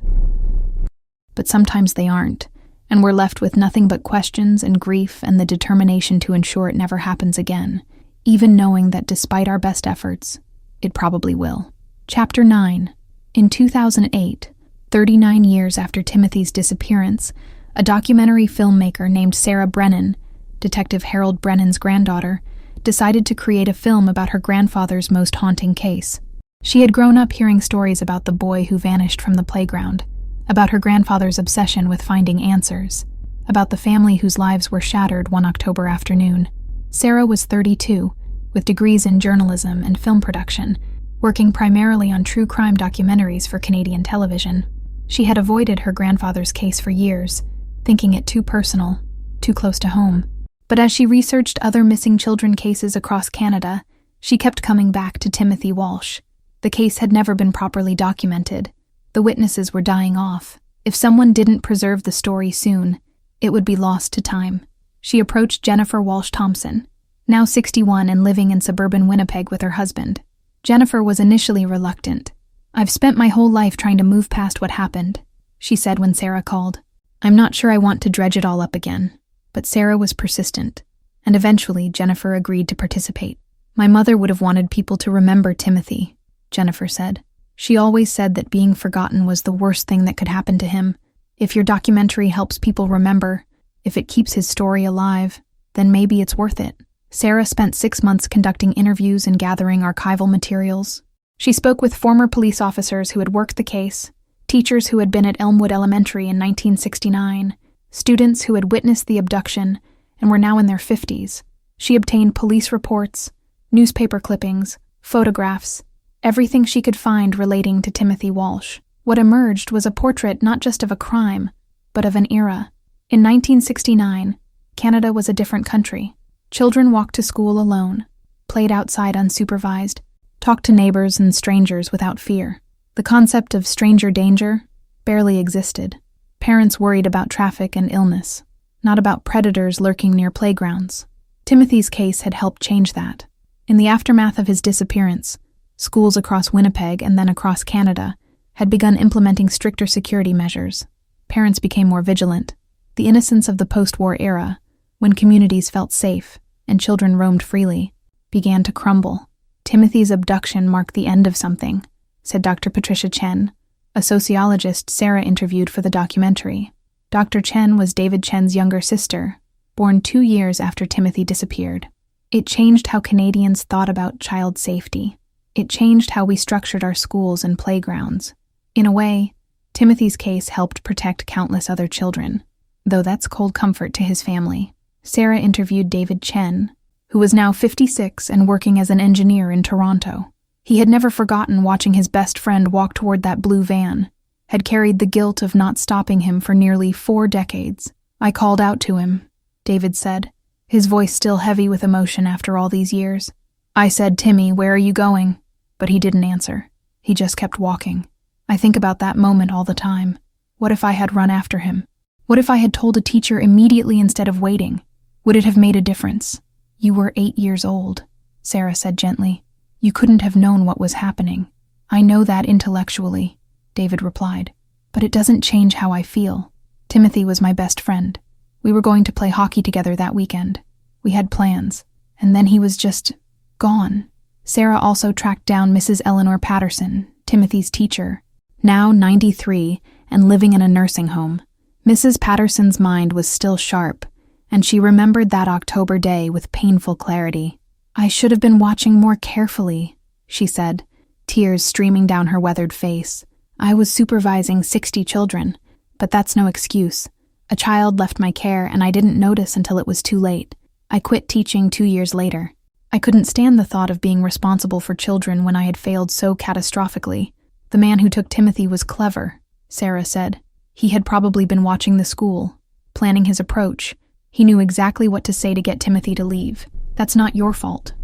But sometimes they aren't, and we're left with nothing but questions and grief and the determination to ensure it never happens again, even knowing that despite our best efforts, it probably will. Chapter 9. In 2008, 39 years after Timothy's disappearance, a documentary filmmaker named Sarah Brennan, Detective Harold Brennan's granddaughter, decided to create a film about her grandfather's most haunting case. She had grown up hearing stories about the boy who vanished from the playground, about her grandfather's obsession with finding answers, about the family whose lives were shattered one October afternoon. Sarah was 32, with degrees in journalism and film production, working primarily on true crime documentaries for Canadian television. She had avoided her grandfather's case for years, thinking it too personal, too close to home. But as she researched other missing children cases across Canada, she kept coming back to Timothy Walsh. The case had never been properly documented. The witnesses were dying off. If someone didn't preserve the story soon, it would be lost to time. She approached Jennifer Walsh Thompson, now 61 and living in suburban Winnipeg with her husband. Jennifer was initially reluctant. "I've spent my whole life trying to move past what happened," she said when Sarah called. "I'm not sure I want to dredge it all up again." But Sarah was persistent, and eventually Jennifer agreed to participate. "My mother would have wanted people to remember Timothy," Jennifer said. "She always said that being forgotten was the worst thing that could happen to him. If your documentary helps people remember, if it keeps his story alive, then maybe it's worth it." Sarah spent 6 months conducting interviews and gathering archival materials. She spoke with former police officers who had worked the case, teachers who had been at Elmwood Elementary in 1969, students who had witnessed the abduction and were now in their 50s. She obtained police reports, newspaper clippings, photographs, everything she could find relating to Timothy Walsh. What emerged was a portrait not just of a crime, but of an era. In 1969, Canada was a different country. Children walked to school alone, played outside unsupervised, talked to neighbors and strangers without fear. The concept of stranger danger barely existed. Parents worried about traffic and illness, not about predators lurking near playgrounds. Timothy's case had helped change that. In the aftermath of his disappearance, schools across Winnipeg and then across Canada had begun implementing stricter security measures. Parents became more vigilant. The innocence of the post-war era, when communities felt safe and children roamed freely, began to crumble. Timothy's abduction marked the end of something, said Dr. Patricia Chen, a sociologist Sarah interviewed for the documentary. Dr. Chen was David Chen's younger sister, born 2 years after Timothy disappeared. It changed how Canadians thought about child safety. It changed how we structured our schools and playgrounds. In a way, Timothy's case helped protect countless other children, though that's cold comfort to his family. Sarah interviewed David Chen, who was now 56 and working as an engineer in Toronto. He had never forgotten watching his best friend walk toward that blue van, had carried the guilt of not stopping him for nearly 4 decades. "I called out to him," David said, his voice still heavy with emotion after all these years. "I said, 'Timmy, where are you going?' But he didn't answer. He just kept walking. I think about that moment all the time. What if I had run after him? What if I had told a teacher immediately instead of waiting? Would it have made a difference?" "You were 8 years old," Sarah said gently. "You couldn't have known what was happening." "I know that intellectually," David replied, "but it doesn't change how I feel. Timothy was my best friend. We were going to play hockey together that weekend. We had plans, and then he was just gone." Sarah also tracked down Mrs. Eleanor Patterson, Timothy's teacher, now 93 and living in a nursing home. Mrs. Patterson's mind was still sharp, and she remembered that October day with painful clarity. "I should have been watching more carefully," she said, tears streaming down her weathered face. "I was supervising 60 children, but that's no excuse. A child left my care and I didn't notice until it was too late. I quit teaching 2 years later. I couldn't stand the thought of being responsible for children when I had failed so catastrophically. The man who took Timothy was clever," Sarah said. "He had probably been watching the school, planning his approach. He knew exactly what to say to get Timothy to leave. That's not your fault."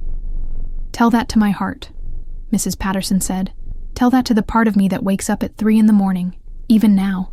"Tell that to my heart," Mrs. Patterson said. "Tell that to the part of me that wakes up at 3 in the morning, even now,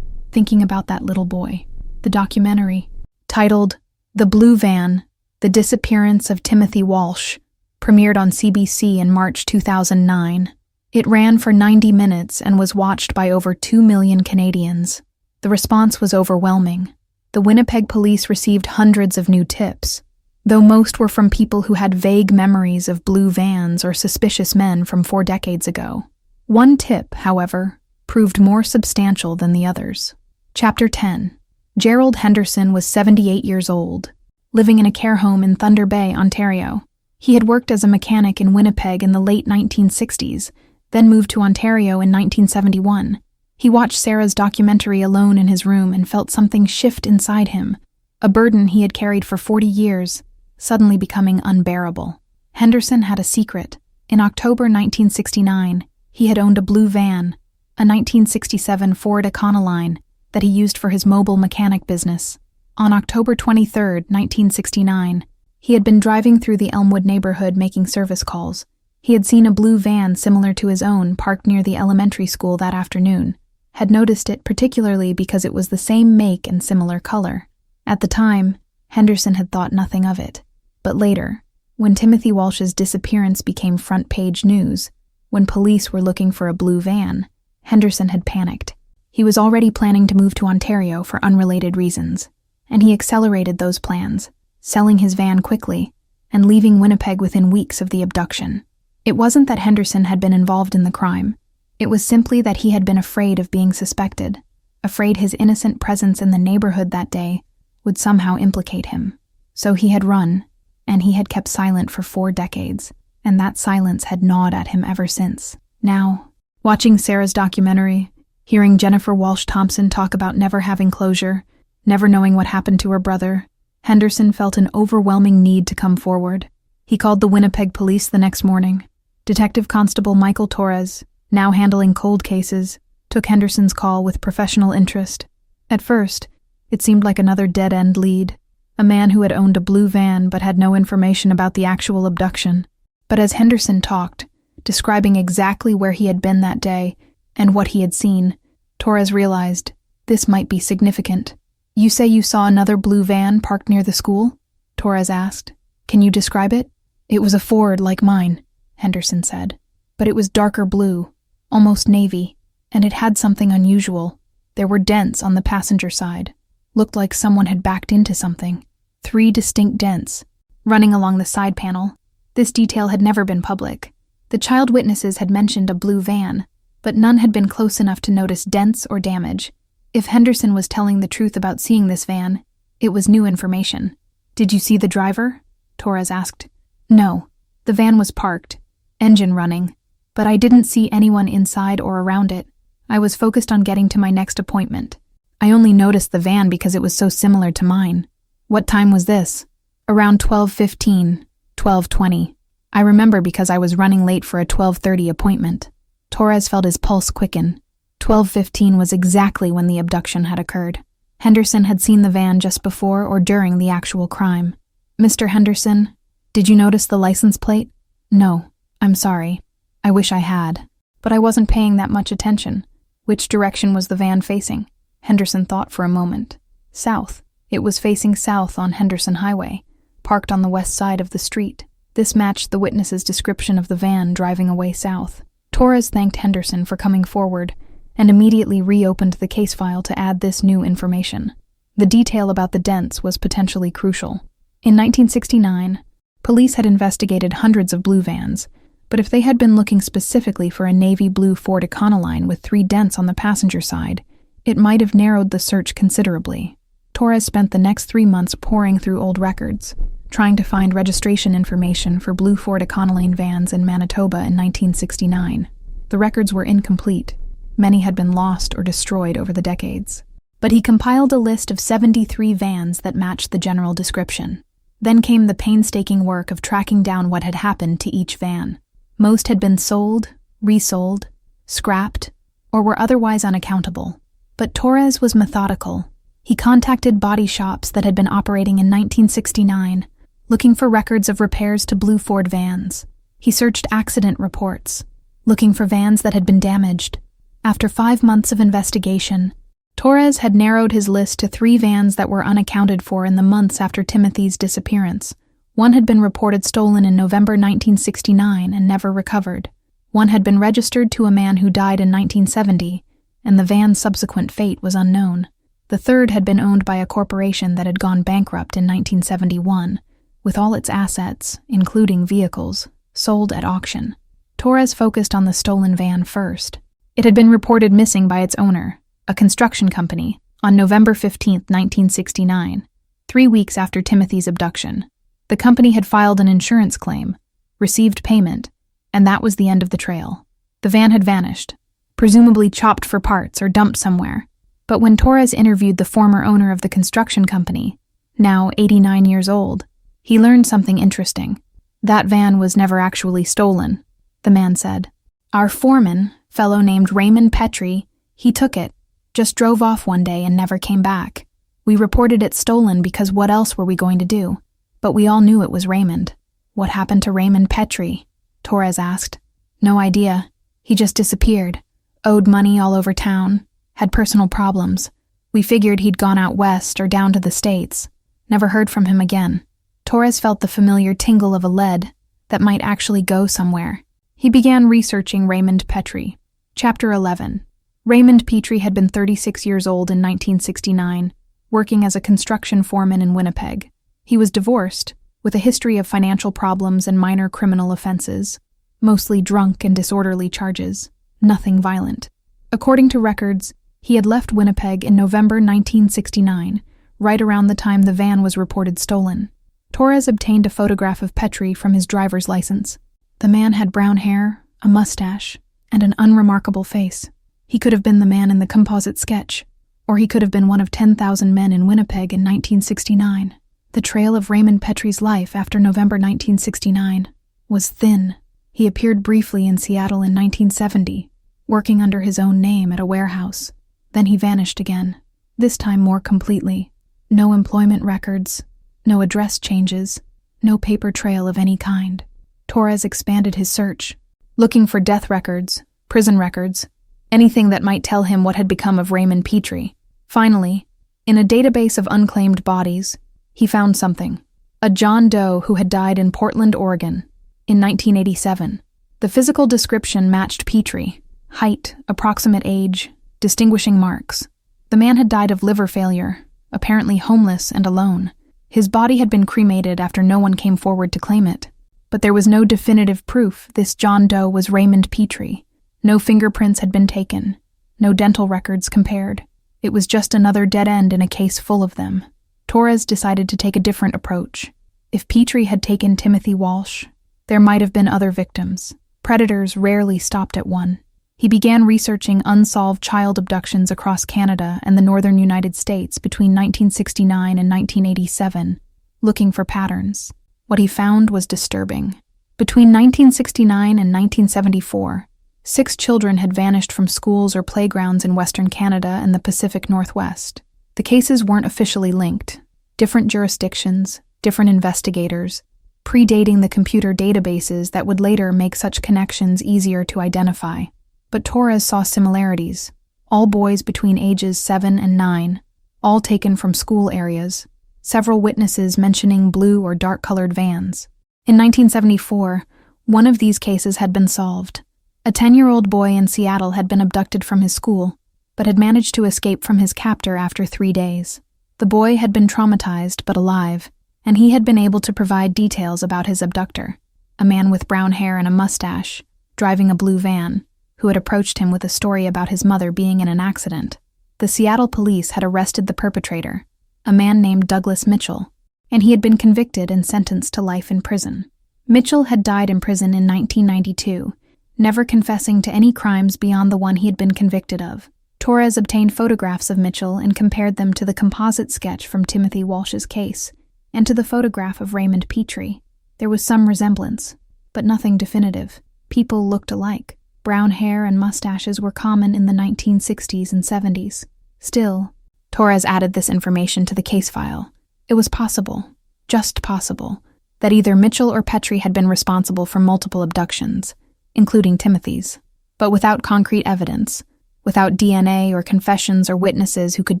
thinking about that little boy." The documentary, titled The Blue Van, The Disappearance of Timothy Walsh, premiered on CBC in March 2009. It ran for 90 minutes and was watched by over 2 million Canadians. The response was overwhelming. The Winnipeg police received hundreds of new tips, though most were from people who had vague memories of blue vans or suspicious men from 4 decades ago. One tip, however, proved more substantial than the others. Chapter 10. Gerald Henderson was 78 years old, living in a care home in Thunder Bay, Ontario. He had worked as a mechanic in Winnipeg in the late 1960s, then moved to Ontario in 1971. He watched Sarah's documentary alone in his room and felt something shift inside him, a burden he had carried for 40 years, suddenly becoming unbearable. Henderson had a secret. In October 1969, he had owned a blue van, a 1967 Ford Econoline, that he used for his mobile mechanic business. On October 23, 1969, he had been driving through the Elmwood neighborhood making service calls. He had seen a blue van similar to his own parked near the elementary school that afternoon, had noticed it particularly because it was the same make and similar color. At the time, Henderson had thought nothing of it. But later, when Timothy Walsh's disappearance became front-page news, when police were looking for a blue van, Henderson had panicked. He was already planning to move to Ontario for unrelated reasons, and he accelerated those plans, selling his van quickly and leaving Winnipeg within weeks of the abduction. It wasn't that Henderson had been involved in the crime. It was simply that he had been afraid of being suspected, afraid his innocent presence in the neighborhood that day would somehow implicate him. So he had run, and he had kept silent for 4 decades, and that silence had gnawed at him ever since. Now, watching Sarah's documentary, hearing Jennifer Walsh Thompson talk about never having closure, never knowing what happened to her brother, Henderson felt an overwhelming need to come forward. He called the Winnipeg police the next morning. Detective Constable Michael Torres, now handling cold cases, took Henderson's call with professional interest. At first, it seemed like another dead-end lead, a man who had owned a blue van but had no information about the actual abduction. But as Henderson talked, describing exactly where he had been that day and what he had seen, Torres realized this might be significant. "You say you saw another blue van parked near the school?" Torres asked. Can you describe it? It was a Ford like mine, Henderson said. But it was darker blue, almost navy, and it had something unusual. There were dents on the passenger side. Looked like someone had backed into something. 3 distinct dents, running along the side panel. This detail had never been public. The child witnesses had mentioned a blue van, but none had been close enough to notice dents or damage. If Henderson was telling the truth about seeing this van, it was new information. Did you see the driver? Torres asked. No. The van was parked, engine running, but I didn't see anyone inside or around it. I was focused on getting to my next appointment. I only noticed the van because it was so similar to mine. What time was this? Around 12:15, 12:20. I remember because I was running late for a 12:30 appointment. Torres felt his pulse quicken. 12:15 was exactly when the abduction had occurred. Henderson had seen the van just before or during the actual crime. Mr. Henderson, did you notice the license plate? No, I'm sorry. I wish I had. But I wasn't paying that much attention. Which direction was the van facing? Henderson thought for a moment. South. It was facing south on Henderson Highway, parked on the west side of the street. This matched the witness's description of the van driving away south. Torres thanked Henderson for coming forward and immediately reopened the case file to add this new information. The detail about the dents was potentially crucial. In 1969, police had investigated hundreds of blue vans, but if they had been looking specifically for a navy blue Ford Econoline with 3 dents on the passenger side, it might have narrowed the search considerably. Torres spent the next 3 months poring through old records, trying to find registration information for blue Ford Econoline vans in Manitoba in 1969. The records were incomplete. Many had been lost or destroyed over the decades. But he compiled a list of 73 vans that matched the general description. Then came the painstaking work of tracking down what had happened to each van. Most had been sold, resold, scrapped, or were otherwise unaccountable. But Torres was methodical. He contacted body shops that had been operating in 1969, looking for records of repairs to blue Ford vans. He searched accident reports, looking for vans that had been damaged. After 5 months of investigation, Torres had narrowed his list to 3 vans that were unaccounted for in the months after Timothy's disappearance. One had been reported stolen in November 1969 and never recovered. One had been registered to a man who died in 1970, and the van's subsequent fate was unknown. The third had been owned by a corporation that had gone bankrupt in 1971, with all its assets, including vehicles, sold at auction. Torres focused on the stolen van first. It had been reported missing by its owner, a construction company, on November 15, 1969, 3 weeks after Timothy's abduction. The company had filed an insurance claim, received payment, and that was the end of the trail. The van had vanished, presumably chopped for parts or dumped somewhere. But when Torres interviewed the former owner of the construction company, now 89 years old, he learned something interesting. That van was never actually stolen, the man said. Our foreman, fellow named Raymond Petrie, he took it, just drove off one day and never came back. We reported it stolen because what else were we going to do? But we all knew it was Raymond. What happened to Raymond Petrie? Torres asked. No idea. He just disappeared. Owed money all over town. Had personal problems. We figured he'd gone out west or down to the States. Never heard from him again. Torres felt the familiar tingle of a lead that might actually go somewhere. He began researching Raymond Petrie. Chapter 11. Raymond Petrie had been 36 years old in 1969, working as a construction foreman in Winnipeg. He was divorced, with a history of financial problems and minor criminal offenses, mostly drunk and disorderly charges, nothing violent. According to records, he had left Winnipeg in November 1969, right around the time the van was reported stolen. Torres obtained a photograph of Petrie from his driver's license. The man had brown hair, a mustache, and an unremarkable face. He could have been the man in the composite sketch, or he could have been one of 10,000 men in Winnipeg in 1969. The trail of Raymond Petrie's life after November 1969 was thin. He appeared briefly in Seattle in 1970, working under his own name at a warehouse. Then he vanished again, this time more completely. No employment records, no address changes, no paper trail of any kind. Torres expanded his search, looking for death records, prison records, anything that might tell him what had become of Raymond Petrie. Finally, in a database of unclaimed bodies, he found something. A a John Doe who had died in Portland, Oregon, in 1987. The physical description matched Petrie: height, approximate age, distinguishing marks. The man had died of liver failure, apparently homeless and alone. His body had been cremated after no one came forward to claim it. But there was no definitive proof this John Doe was Raymond Petrie. No fingerprints had been taken, no dental records compared. It was just another dead end in a case full of them. Torres decided to take a different approach. If Petrie had taken Timothy Walsh, there might have been other victims. Predators rarely stopped at one. He began researching unsolved child abductions across Canada and the northern United States between 1969 and 1987, looking for patterns. What he found was disturbing. Between 1969 and 1974, 6 children had vanished from schools or playgrounds in Western Canada and the Pacific Northwest. The cases weren't officially linked. Different jurisdictions, different investigators, predating the computer databases that would later make such connections easier to identify. But Torres saw similarities. All boys between ages 7 and 9, all taken from school areas. Several witnesses mentioning blue or dark-colored vans. In 1974, one of these cases had been solved. A 10-year-old boy in Seattle had been abducted from his school, but had managed to escape from his captor after 3 days. The boy had been traumatized but alive, and he had been able to provide details about his abductor, a man with brown hair and a mustache, driving a blue van, who had approached him with a story about his mother being in an accident. The Seattle police had arrested the perpetrator, a man named Douglas Mitchell, and he had been convicted and sentenced to life in prison. Mitchell had died in prison in 1992, never confessing to any crimes beyond the one he had been convicted of. Torres obtained photographs of Mitchell and compared them to the composite sketch from Timothy Walsh's case, and to the photograph of Raymond Petrie. There was some resemblance, but nothing definitive. People looked alike. Brown hair and mustaches were common in the 1960s and 70s. Still, Torres added this information to the case file. It was possible, just possible, that either Mitchell or Petrie had been responsible for multiple abductions, including Timothy's. But without concrete evidence, without DNA or confessions or witnesses who could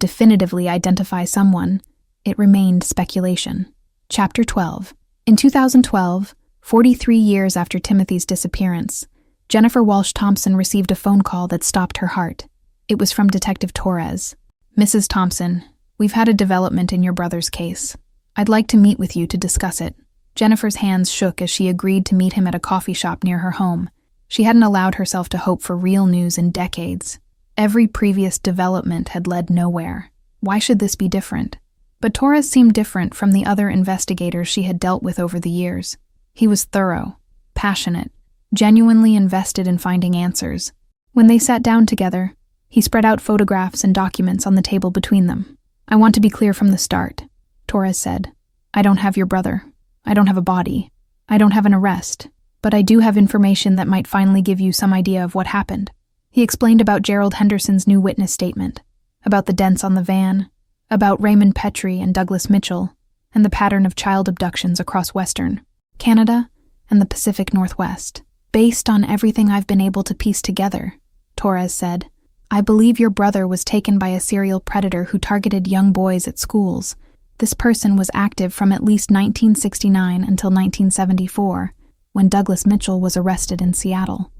definitively identify someone, it remained speculation. Chapter 12. In 2012, 43 years after Timothy's disappearance, Jennifer Walsh Thompson received a phone call that stopped her heart. It was from Detective Torres. "Mrs. Thompson, we've had a development in your brother's case. I'd like to meet with you to discuss it." Jennifer's hands shook as she agreed to meet him at a coffee shop near her home. She hadn't allowed herself to hope for real news in decades. Every previous development had led nowhere. Why should this be different? But Torres seemed different from the other investigators she had dealt with over the years. He was thorough, passionate, genuinely invested in finding answers. When they sat down together, he spread out photographs and documents on the table between them. "I want to be clear from the start," Torres said. "I don't have your brother. I don't have a body. I don't have an arrest. But I do have information that might finally give you some idea of what happened." He explained about Gerald Henderson's new witness statement, about the dents on the van, about Raymond Petrie and Douglas Mitchell, and the pattern of child abductions across Western Canada and the Pacific Northwest. "Based on everything I've been able to piece together," Torres said, "I believe your brother was taken by a serial predator who targeted young boys at schools. This person was active from at least 1969 until 1974, when Douglas Mitchell was arrested in Seattle.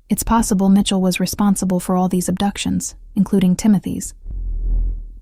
It's possible Mitchell was responsible for all these abductions, including Timothy's.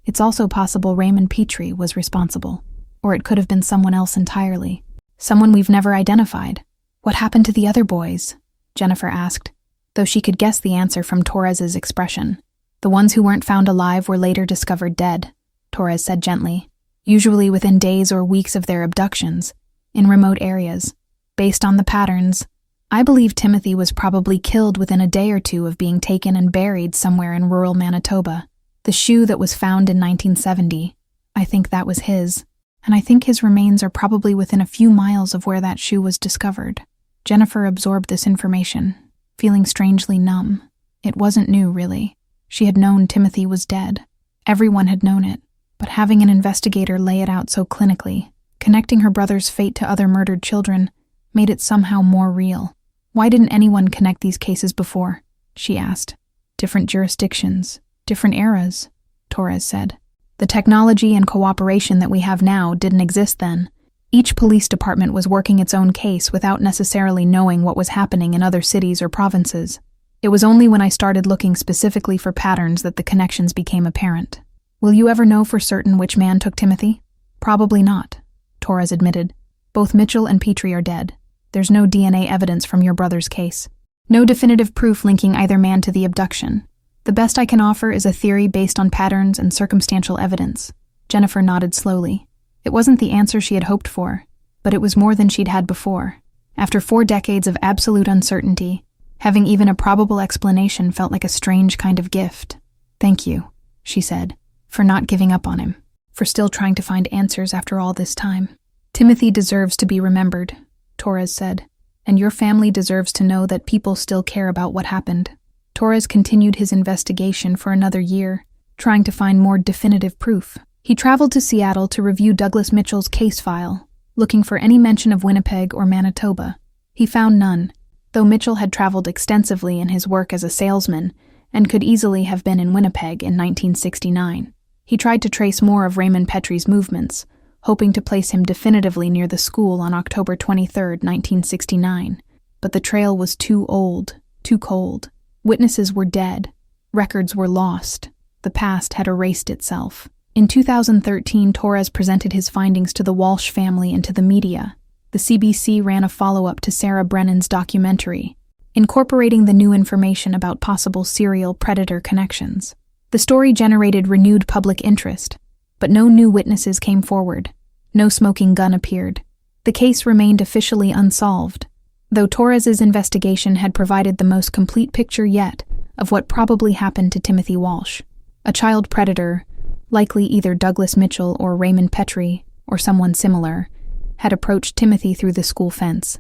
It's also possible Raymond Petrie was responsible, or it could have been someone else entirely, someone we've never identified." "What happened to the other boys?" Jennifer asked, though she could guess the answer from Torres's expression. "The ones who weren't found alive were later discovered dead," Torres said gently, "usually within days or weeks of their abductions, in remote areas. Based on the patterns, I believe Timothy was probably killed within a day or two of being taken and buried somewhere in rural Manitoba. The shoe that was found in 1970, I think that was his, and I think his remains are probably within a few miles of where that shoe was discovered." Jennifer absorbed this information, feeling strangely numb. It wasn't new, really. She had known Timothy was dead. Everyone had known it, but having an investigator lay it out so clinically, connecting her brother's fate to other murdered children, made it somehow more real. "Why didn't anyone connect these cases before?" she asked. "Different jurisdictions, different eras," Torres said. "The technology and cooperation that we have now didn't exist then. Each police department was working its own case without necessarily knowing what was happening in other cities or provinces. It was only when I started looking specifically for patterns that the connections became apparent. Will you ever know for certain which man took Timothy? Probably not, Torres admitted. Both Mitchell and Petrie are dead. There's no DNA evidence from your brother's case. No definitive proof linking either man to the abduction. The best I can offer is a theory based on patterns and circumstantial evidence. Jennifer nodded slowly. It wasn't the answer she had hoped for, but it was more than she'd had before. After 4 decades of absolute uncertainty, having even a probable explanation felt like a strange kind of gift. Thank you, she said, for not giving up on him, for still trying to find answers after all this time. Timothy deserves to be remembered, Torres said, and your family deserves to know that people still care about what happened. Torres continued his investigation for another year, trying to find more definitive proof. He traveled to Seattle to review Douglas Mitchell's case file, looking for any mention of Winnipeg or Manitoba. He found none, though Mitchell had traveled extensively in his work as a salesman and could easily have been in Winnipeg in 1969. He tried to trace more of Raymond Petrie's movements, hoping to place him definitively near the school on October 23, 1969. But the trail was too old, too cold. Witnesses were dead. Records were lost. The past had erased itself. In 2013, Torres presented his findings to the Walsh family and to the media. The CBC ran a follow-up to Sarah Brennan's documentary, incorporating the new information about possible serial predator connections. The story generated renewed public interest, but no new witnesses came forward. No smoking gun appeared. The case remained officially unsolved, though Torres's investigation had provided the most complete picture yet of what probably happened to Timothy Walsh. A child predator, likely either Douglas Mitchell or Raymond Petrie, or someone similar, had approached Timothy through the school fence,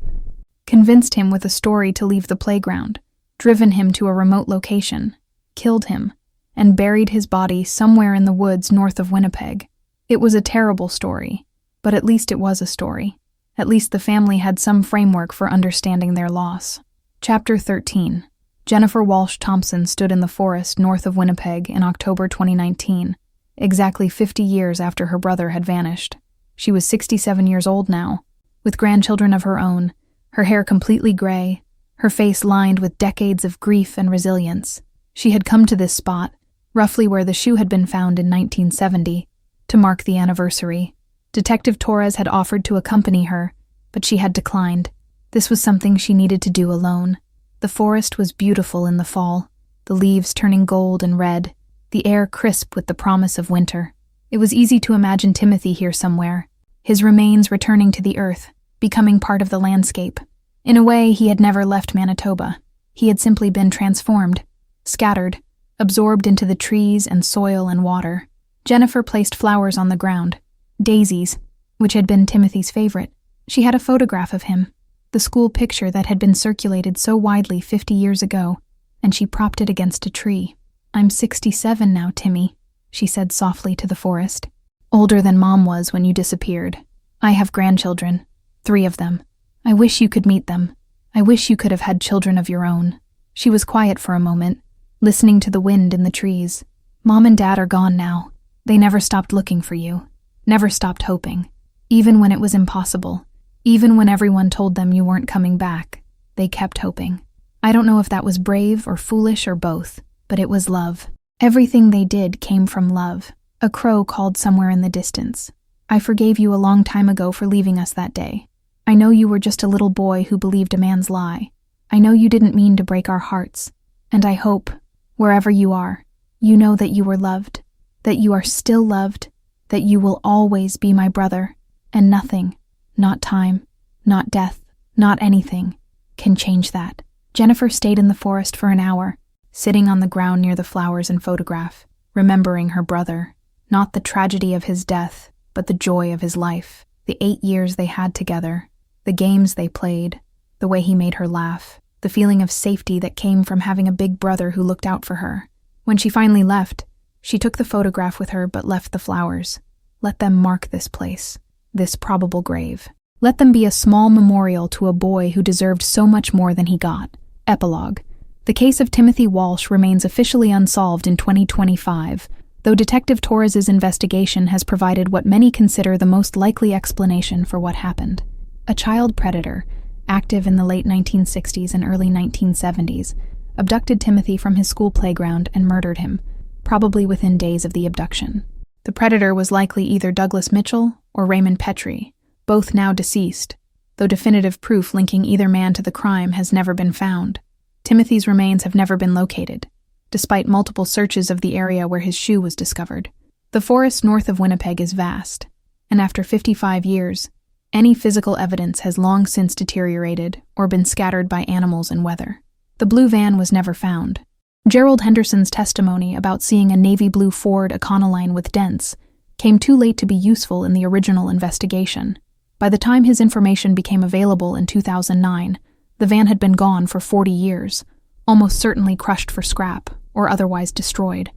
convinced him with a story to leave the playground, driven him to a remote location, killed him, and buried his body somewhere in the woods north of Winnipeg. It was a terrible story, but at least it was a story. At least the family had some framework for understanding their loss. Chapter 13. Jennifer Walsh Thompson stood in the forest north of Winnipeg in October 2019, exactly 50 years after her brother had vanished. She was 67 years old now, with grandchildren of her own, her hair completely gray, her face lined with decades of grief and resilience. She had come to this spot, roughly where the shoe had been found in 1970, to mark the anniversary. Detective Torres had offered to accompany her, but she had declined. This was something she needed to do alone. The forest was beautiful in the fall, the leaves turning gold and red, the air crisp with the promise of winter. It was easy to imagine Timothy here somewhere, his remains returning to the earth, becoming part of the landscape. In a way, he had never left Manitoba. He had simply been transformed, scattered, absorbed into the trees and soil and water. Jennifer placed flowers on the ground, daisies, which had been Timothy's favorite. She had a photograph of him, the school picture that had been circulated so widely 50 years ago, and she propped it against a tree. "I'm 67 now, Timmy," she said softly to the forest. "Older than Mom was when you disappeared. I have grandchildren, 3 of them. I wish you could meet them. I wish you could have had children of your own." She was quiet for a moment, listening to the wind in the trees. "Mom and Dad are gone now. They never stopped looking for you, never stopped hoping. Even when it was impossible, even when everyone told them you weren't coming back, they kept hoping. I don't know if that was brave or foolish or both, but it was love. Everything they did came from love." A crow called somewhere in the distance. "I forgave you a long time ago for leaving us that day. I know you were just a little boy who believed a man's lie. I know you didn't mean to break our hearts. And I hope, wherever you are, you know that you were loved, that you are still loved, that you will always be my brother, and nothing, not time, not death, not anything, can change that." Jennifer stayed in the forest for an hour, sitting on the ground near the flowers and photograph, remembering her brother, not the tragedy of his death, but the joy of his life, the 8 years they had together, the games they played, the way he made her laugh, the feeling of safety that came from having a big brother who looked out for her. When she finally left, she took the photograph with her but left the flowers. Let them mark this place, this probable grave. Let them be a small memorial to a boy who deserved so much more than he got. Epilogue. The case of Timothy Walsh remains officially unsolved in 2025, though Detective Torres's investigation has provided what many consider the most likely explanation for what happened. A child predator, active in the late 1960s and early 1970s, abducted Timothy from his school playground and murdered him, probably within days of the abduction. The predator was likely either Douglas Mitchell or Raymond Petrie, both now deceased, though definitive proof linking either man to the crime has never been found. Timothy's remains have never been located, despite multiple searches of the area where his shoe was discovered. The forest north of Winnipeg is vast, and after 55 years, any physical evidence has long since deteriorated or been scattered by animals and weather. The blue van was never found. Gerald Henderson's testimony about seeing a navy blue Ford Econoline with dents came too late to be useful in the original investigation. By the time his information became available in 2009, the van had been gone for 40 years, almost certainly crushed for scrap or otherwise destroyed.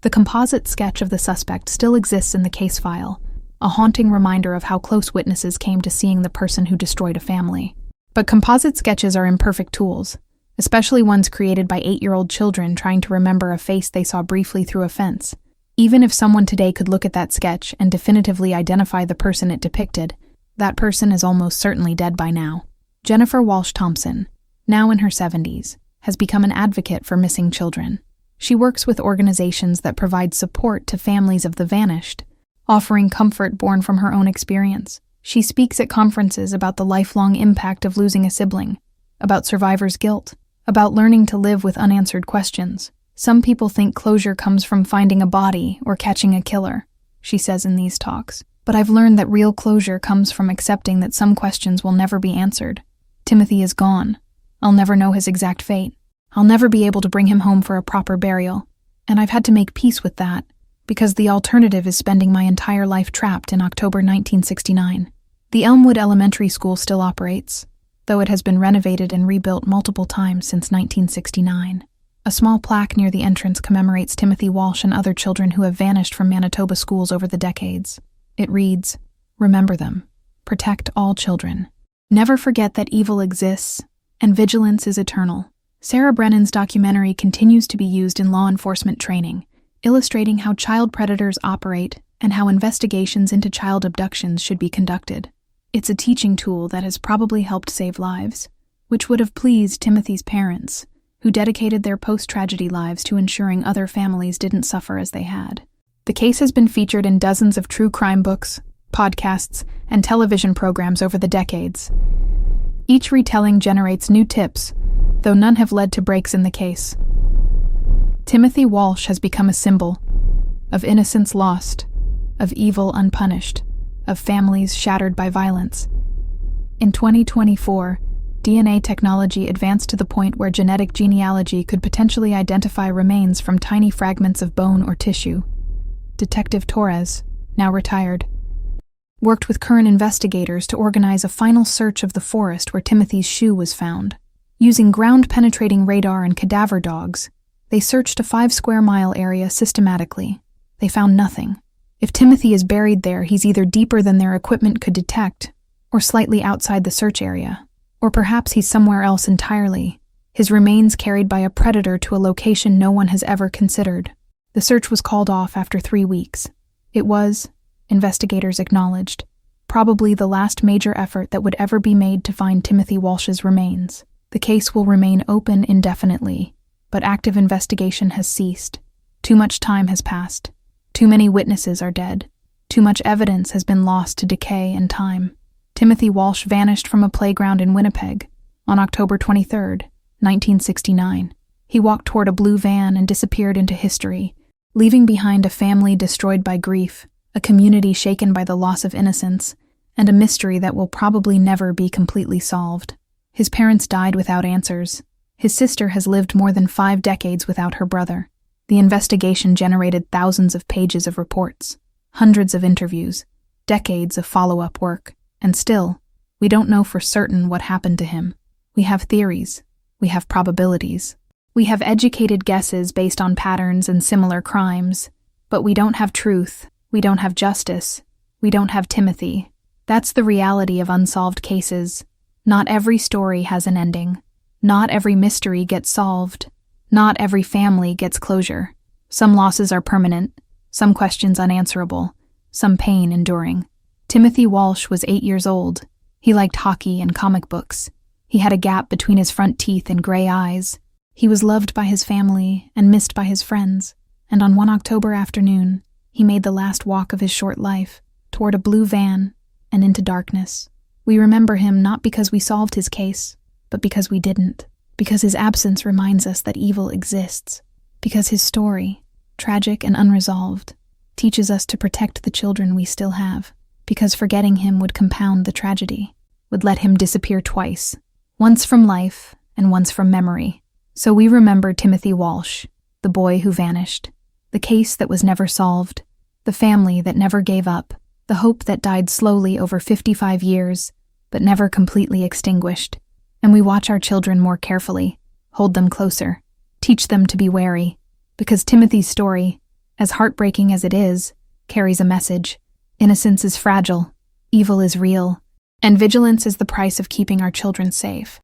The composite sketch of the suspect still exists in the case file, a haunting reminder of how close witnesses came to seeing the person who destroyed a family. But composite sketches are imperfect tools, especially ones created by 8-year-old children trying to remember a face they saw briefly through a fence. Even if someone today could look at that sketch and definitively identify the person it depicted, that person is almost certainly dead by now. Jennifer Walsh Thompson, now in her 70s, has become an advocate for missing children. She works with organizations that provide support to families of the vanished, offering comfort born from her own experience. She speaks at conferences about the lifelong impact of losing a sibling, about survivor's guilt, about learning to live with unanswered questions. Some people think closure comes from finding a body or catching a killer, she says in these talks. But I've learned that real closure comes from accepting that some questions will never be answered. Timothy is gone. I'll never know his exact fate. I'll never be able to bring him home for a proper burial. And I've had to make peace with that, because the alternative is spending my entire life trapped in October 1969. The Elmwood Elementary School still operates, though it has been renovated and rebuilt multiple times since 1969. A small plaque near the entrance commemorates Timothy Walsh and other children who have vanished from Manitoba schools over the decades. It reads, "Remember them. Protect all children. Never forget that evil exists, and vigilance is eternal." Sarah Brennan's documentary continues to be used in law enforcement training, illustrating how child predators operate and how investigations into child abductions should be conducted. It's a teaching tool that has probably helped save lives, which would have pleased Timothy's parents, who dedicated their post-tragedy lives to ensuring other families didn't suffer as they had. The case has been featured in dozens of true crime books, podcasts, and television programs over the decades. Each retelling generates new tips, though none have led to breaks in the case. Timothy Walsh has become a symbol of innocence lost, of evil unpunished, of families shattered by violence. In 2024, DNA technology advanced to the point where genetic genealogy could potentially identify remains from tiny fragments of bone or tissue. Detective Torres, now retired, worked with current investigators to organize a final search of the forest where Timothy's shoe was found. Using ground-penetrating radar and cadaver dogs, they searched a 5-square-mile area systematically. They found nothing. If Timothy is buried there, he's either deeper than their equipment could detect, or slightly outside the search area. Or perhaps he's somewhere else entirely, his remains carried by a predator to a location no one has ever considered. The search was called off after 3 weeks. It was, investigators acknowledged, probably the last major effort that would ever be made to find Timothy Walsh's remains. The case will remain open indefinitely, but active investigation has ceased. Too much time has passed. Too many witnesses are dead. Too much evidence has been lost to decay and time. Timothy Walsh vanished from a playground in Winnipeg on October 23, 1969. He walked toward a blue van and disappeared into history, leaving behind a family destroyed by grief, a community shaken by the loss of innocence, and a mystery that will probably never be completely solved. His parents died without answers. His sister has lived more than 5 decades without her brother. The investigation generated thousands of pages of reports, hundreds of interviews, decades of follow-up work, and still, we don't know for certain what happened to him. We have theories. We have probabilities. We have educated guesses based on patterns and similar crimes, but we don't have truth. We don't have justice. We don't have Timothy. That's the reality of unsolved cases. Not every story has an ending. Not every mystery gets solved. Not every family gets closure. Some losses are permanent, some questions unanswerable, some pain enduring. Timothy Walsh was 8 years old. He liked hockey and comic books. He had a gap between his front teeth and gray eyes. He was loved by his family and missed by his friends. And on one October afternoon, he made the last walk of his short life toward a blue van and into darkness. We remember him not because we solved his case, but because we didn't. Because his absence reminds us that evil exists. Because his story, tragic and unresolved, teaches us to protect the children we still have. Because forgetting him would compound the tragedy, would let him disappear twice, once from life and once from memory. So we remember Timothy Walsh, the boy who vanished, the case that was never solved, the family that never gave up, the hope that died slowly over 55 years, but never completely extinguished. And we watch our children more carefully, hold them closer, teach them to be wary, because Timothy's story, as heartbreaking as it is, carries a message. Innocence is fragile, evil is real, and vigilance is the price of keeping our children safe.